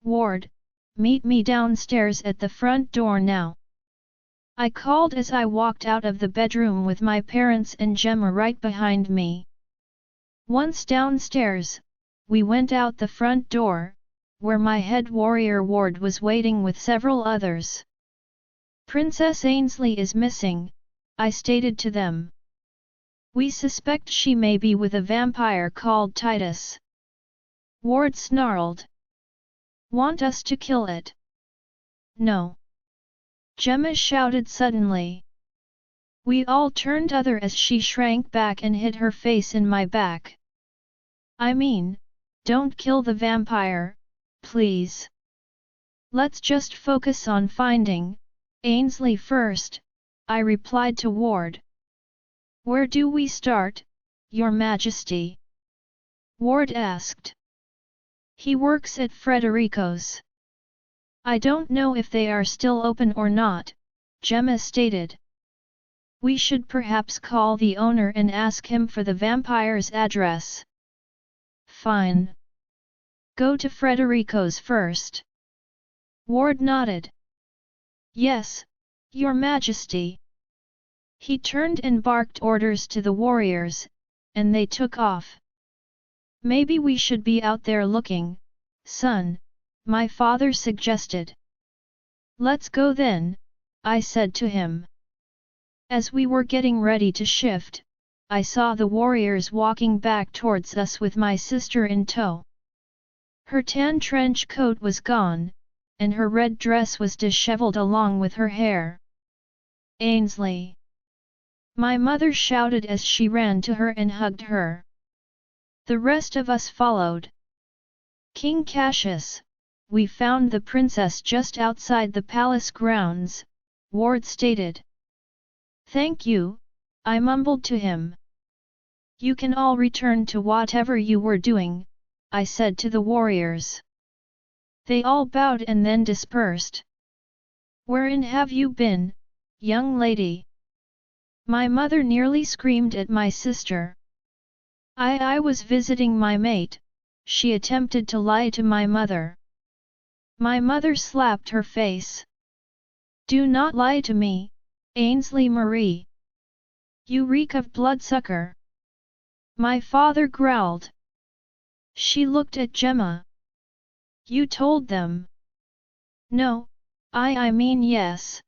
Ward, meet me downstairs at the front door now. I called as I walked out of the bedroom with my parents and Gemma right behind me. Once downstairs, we went out the front door, where my head warrior Ward was waiting with several others. Princess Ainsley is missing, I stated to them. We suspect she may be with a vampire called Titus. Ward snarled. Want us to kill it? No. Gemma shouted suddenly. We all turned other as she shrank back and hid her face in my back. I mean, don't kill the vampire, please. Let's just focus on finding Ainsley first, I replied to Ward. Where do we start, Your Majesty? Ward asked. He works at Frederico's. I don't know if they are still open or not, Gemma stated. We should perhaps call the owner and ask him for the vampire's address. Fine. Go to Frederico's first. Ward nodded. Yes, Your Majesty. He turned and barked orders to the warriors, and they took off. Maybe we should be out there looking, son, my father suggested. Let's go then, I said to him. As we were getting ready to shift, I saw the warriors walking back towards us with my sister in tow. Her tan trench coat was gone, and her red dress was disheveled along with her hair. Ainsley! My mother shouted as she ran to her and hugged her. The rest of us followed. King Cassius, we found the princess just outside the palace grounds, Ward stated. Thank you, I mumbled to him. You can all return to whatever you were doing, I said to the warriors. They all bowed and then dispersed. Wherein have you been, young lady? My mother nearly screamed at my sister. I was visiting my mate, she attempted to lie to my mother. My mother slapped her face. Do not lie to me, Ainsley Marie. You reek of bloodsucker. My father growled. She looked at Gemma. You told them. No, I mean yes.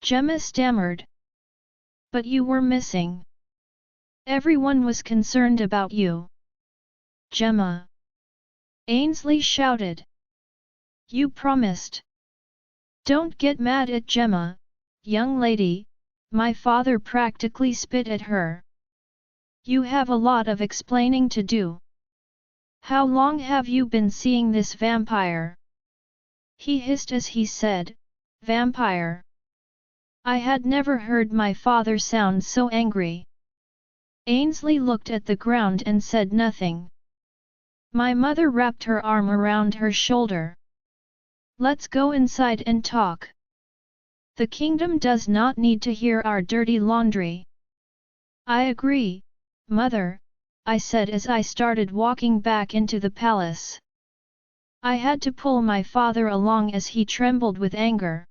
Gemma stammered. But you were missing. Everyone was concerned about you. Gemma. Ainsley shouted. You promised. Don't get mad at Gemma, young lady, my father practically spit at her. You have a lot of explaining to do. How long have you been seeing this vampire? He hissed as he said, Vampire. I had never heard my father sound so angry. Ainsley looked at the ground and said nothing. My mother wrapped her arm around her shoulder. Let's go inside and talk. The kingdom does not need to hear our dirty laundry. I agree, mother, I said as I started walking back into the palace. I had to pull my father along as he trembled with anger.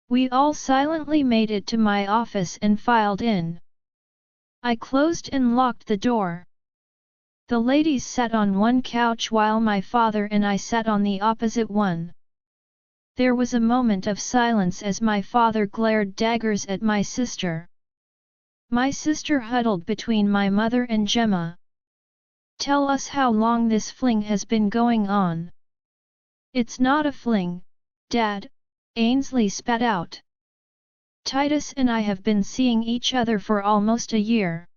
We all silently made it to my office and filed in. I closed and locked the door. The ladies sat on one couch while my father and I sat on the opposite one. There was a moment of silence as my father glared daggers at my sister. My sister huddled between my mother and Gemma. Tell us how long this fling has been going on. It's not a fling, Dad, Ainsley spat out. Titus and I have been seeing each other for almost a year.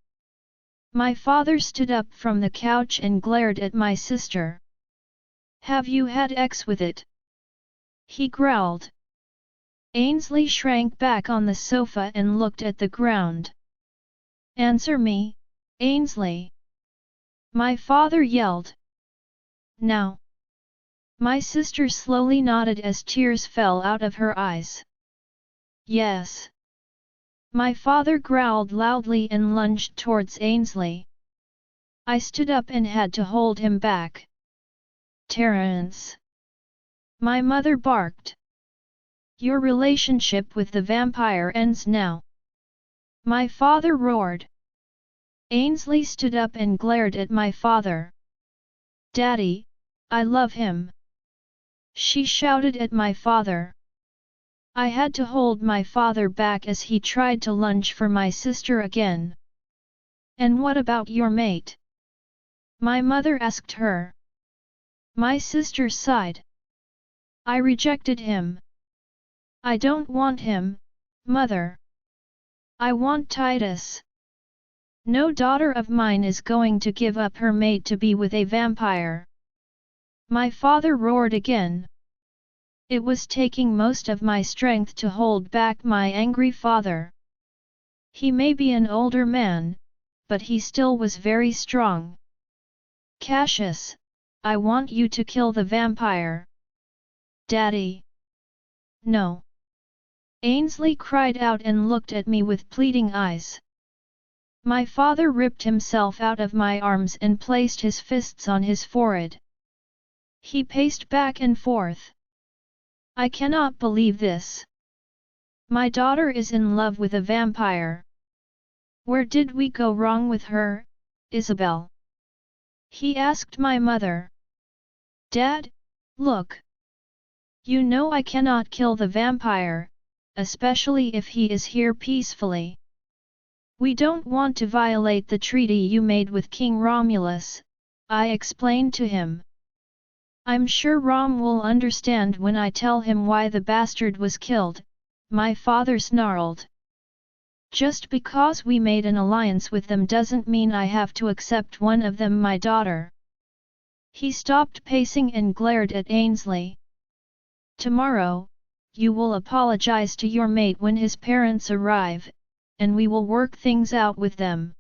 My father stood up from the couch and glared at my sister. Have you had sex with it? He growled. Ainsley shrank back on the sofa and looked at the ground. Answer me, Ainsley. My father yelled. Now. My sister slowly nodded as tears fell out of her eyes. Yes. My father growled loudly and lunged towards Ainsley. I stood up and had to hold him back. Terrence. My mother barked. Your relationship with the vampire ends now. My father roared. Ainsley stood up and glared at my father. Daddy, I love him. She shouted at my father. I had to hold my father back as he tried to lunge for my sister again. And what about your mate? My mother asked her. My sister sighed. I rejected him. I don't want him, mother. I want Titus. No daughter of mine is going to give up her mate to be with a vampire. My father roared again. It was taking most of my strength to hold back my angry father. He may be an older man, but he still was very strong. Cassius, I want you to kill the vampire. Daddy. No. Ainsley cried out and looked at me with pleading eyes. My father ripped himself out of my arms and placed his fists on his forehead. He paced back and forth. I cannot believe this. My daughter is in love with a vampire. Where did we go wrong with her, Isabel? He asked my mother. Dad, look. You know I cannot kill the vampire, especially if he is here peacefully. We don't want to violate the treaty you made with King Romulus, I explained to him. I'm sure Rom will understand when I tell him why the bastard was killed, my father snarled. Just because we made an alliance with them doesn't mean I have to accept one of them my daughter. He stopped pacing and glared at Ainsley. Tomorrow, you will apologize to your mate when his parents arrive, and we will work things out with them.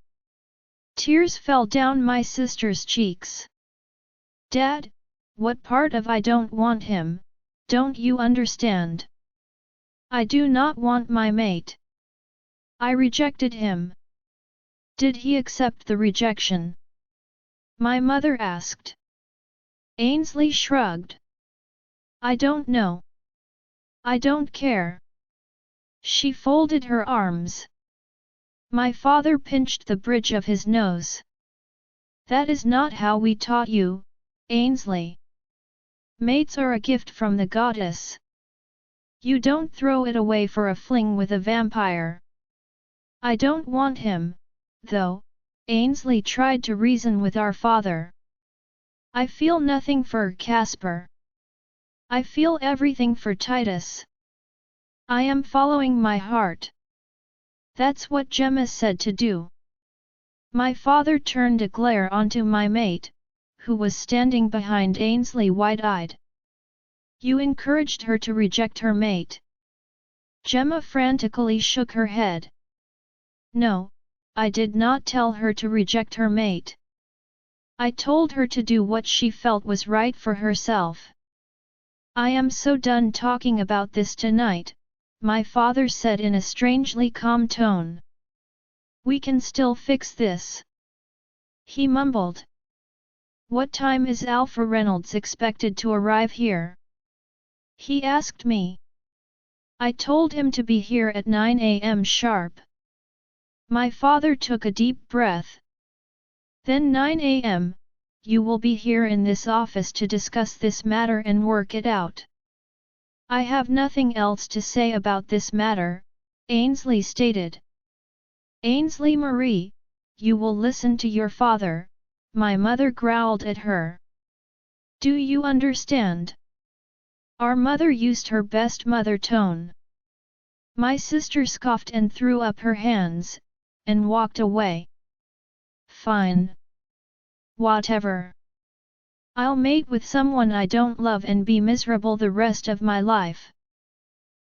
Tears fell down my sister's cheeks. Dad, what part of I don't want him, don't you understand? I do not want my mate. I rejected him. Did he accept the rejection? My mother asked. Ainsley shrugged. I don't know. I don't care. She folded her arms. My father pinched the bridge of his nose. That is not how we taught you, Ainsley. Mates are a gift from the goddess. You don't throw it away for a fling with a vampire. I don't want him, though, Ainsley tried to reason with our father. I feel nothing for Casper. I feel everything for Titus. I am following my heart. That's what Gemma said to do. My father turned a glare onto my mate, who was standing behind Ainsley wide-eyed. You encouraged her to reject her mate. Gemma frantically shook her head. No, I did not tell her to reject her mate. I told her to do what she felt was right for herself. I am so done talking about this tonight, my father said in a strangely calm tone. We can still fix this. He mumbled. What time is Alpha Reynolds expected to arrive here? He asked me. I told him to be here at 9 a.m. sharp. My father took a deep breath. Then 9 a.m., you will be here in this office to discuss this matter and work it out. I have nothing else to say about this matter, Ainsley stated. Ainsley Marie, you will listen to your father, my mother growled at her. Do you understand? Our mother used her best mother tone. My sister scoffed and threw up her hands, and walked away. Fine. Whatever. I'll mate with someone I don't love and be miserable the rest of my life.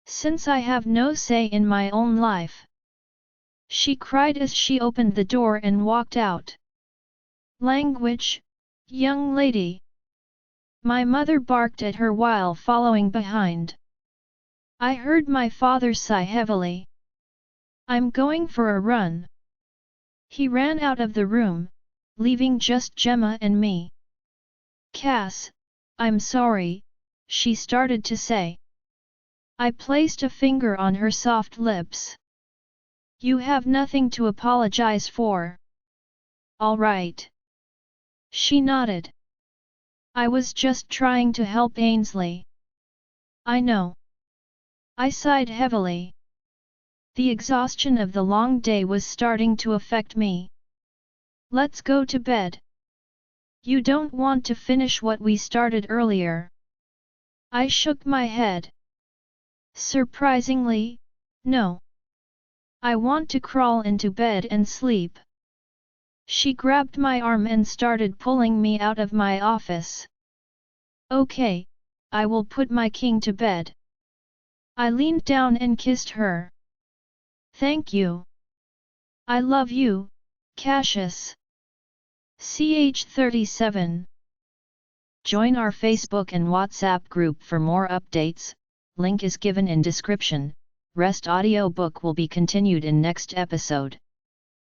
Since I have no say in my own life. She cried as she opened the door and walked out. Language, young lady. My mother barked at her while following behind. I heard my father sigh heavily. I'm going for a run. He ran out of the room, leaving just Gemma and me. Cass, I'm sorry, she started to say. I placed a finger on her soft lips. You have nothing to apologize for. All right. She nodded. I was just trying to help Ainsley. I know. I sighed heavily. The exhaustion of the long day was starting to affect me. Let's go to bed. You don't want to finish what we started earlier. I shook my head. Surprisingly, no. I want to crawl into bed and sleep. She grabbed my arm and started pulling me out of my office. Okay, I will put my king to bed. I leaned down and kissed her. Thank you. I love you, Cassius. CH37. Join our Facebook and WhatsApp group for more updates, link is given in description. Rest audiobook will be continued in next episode.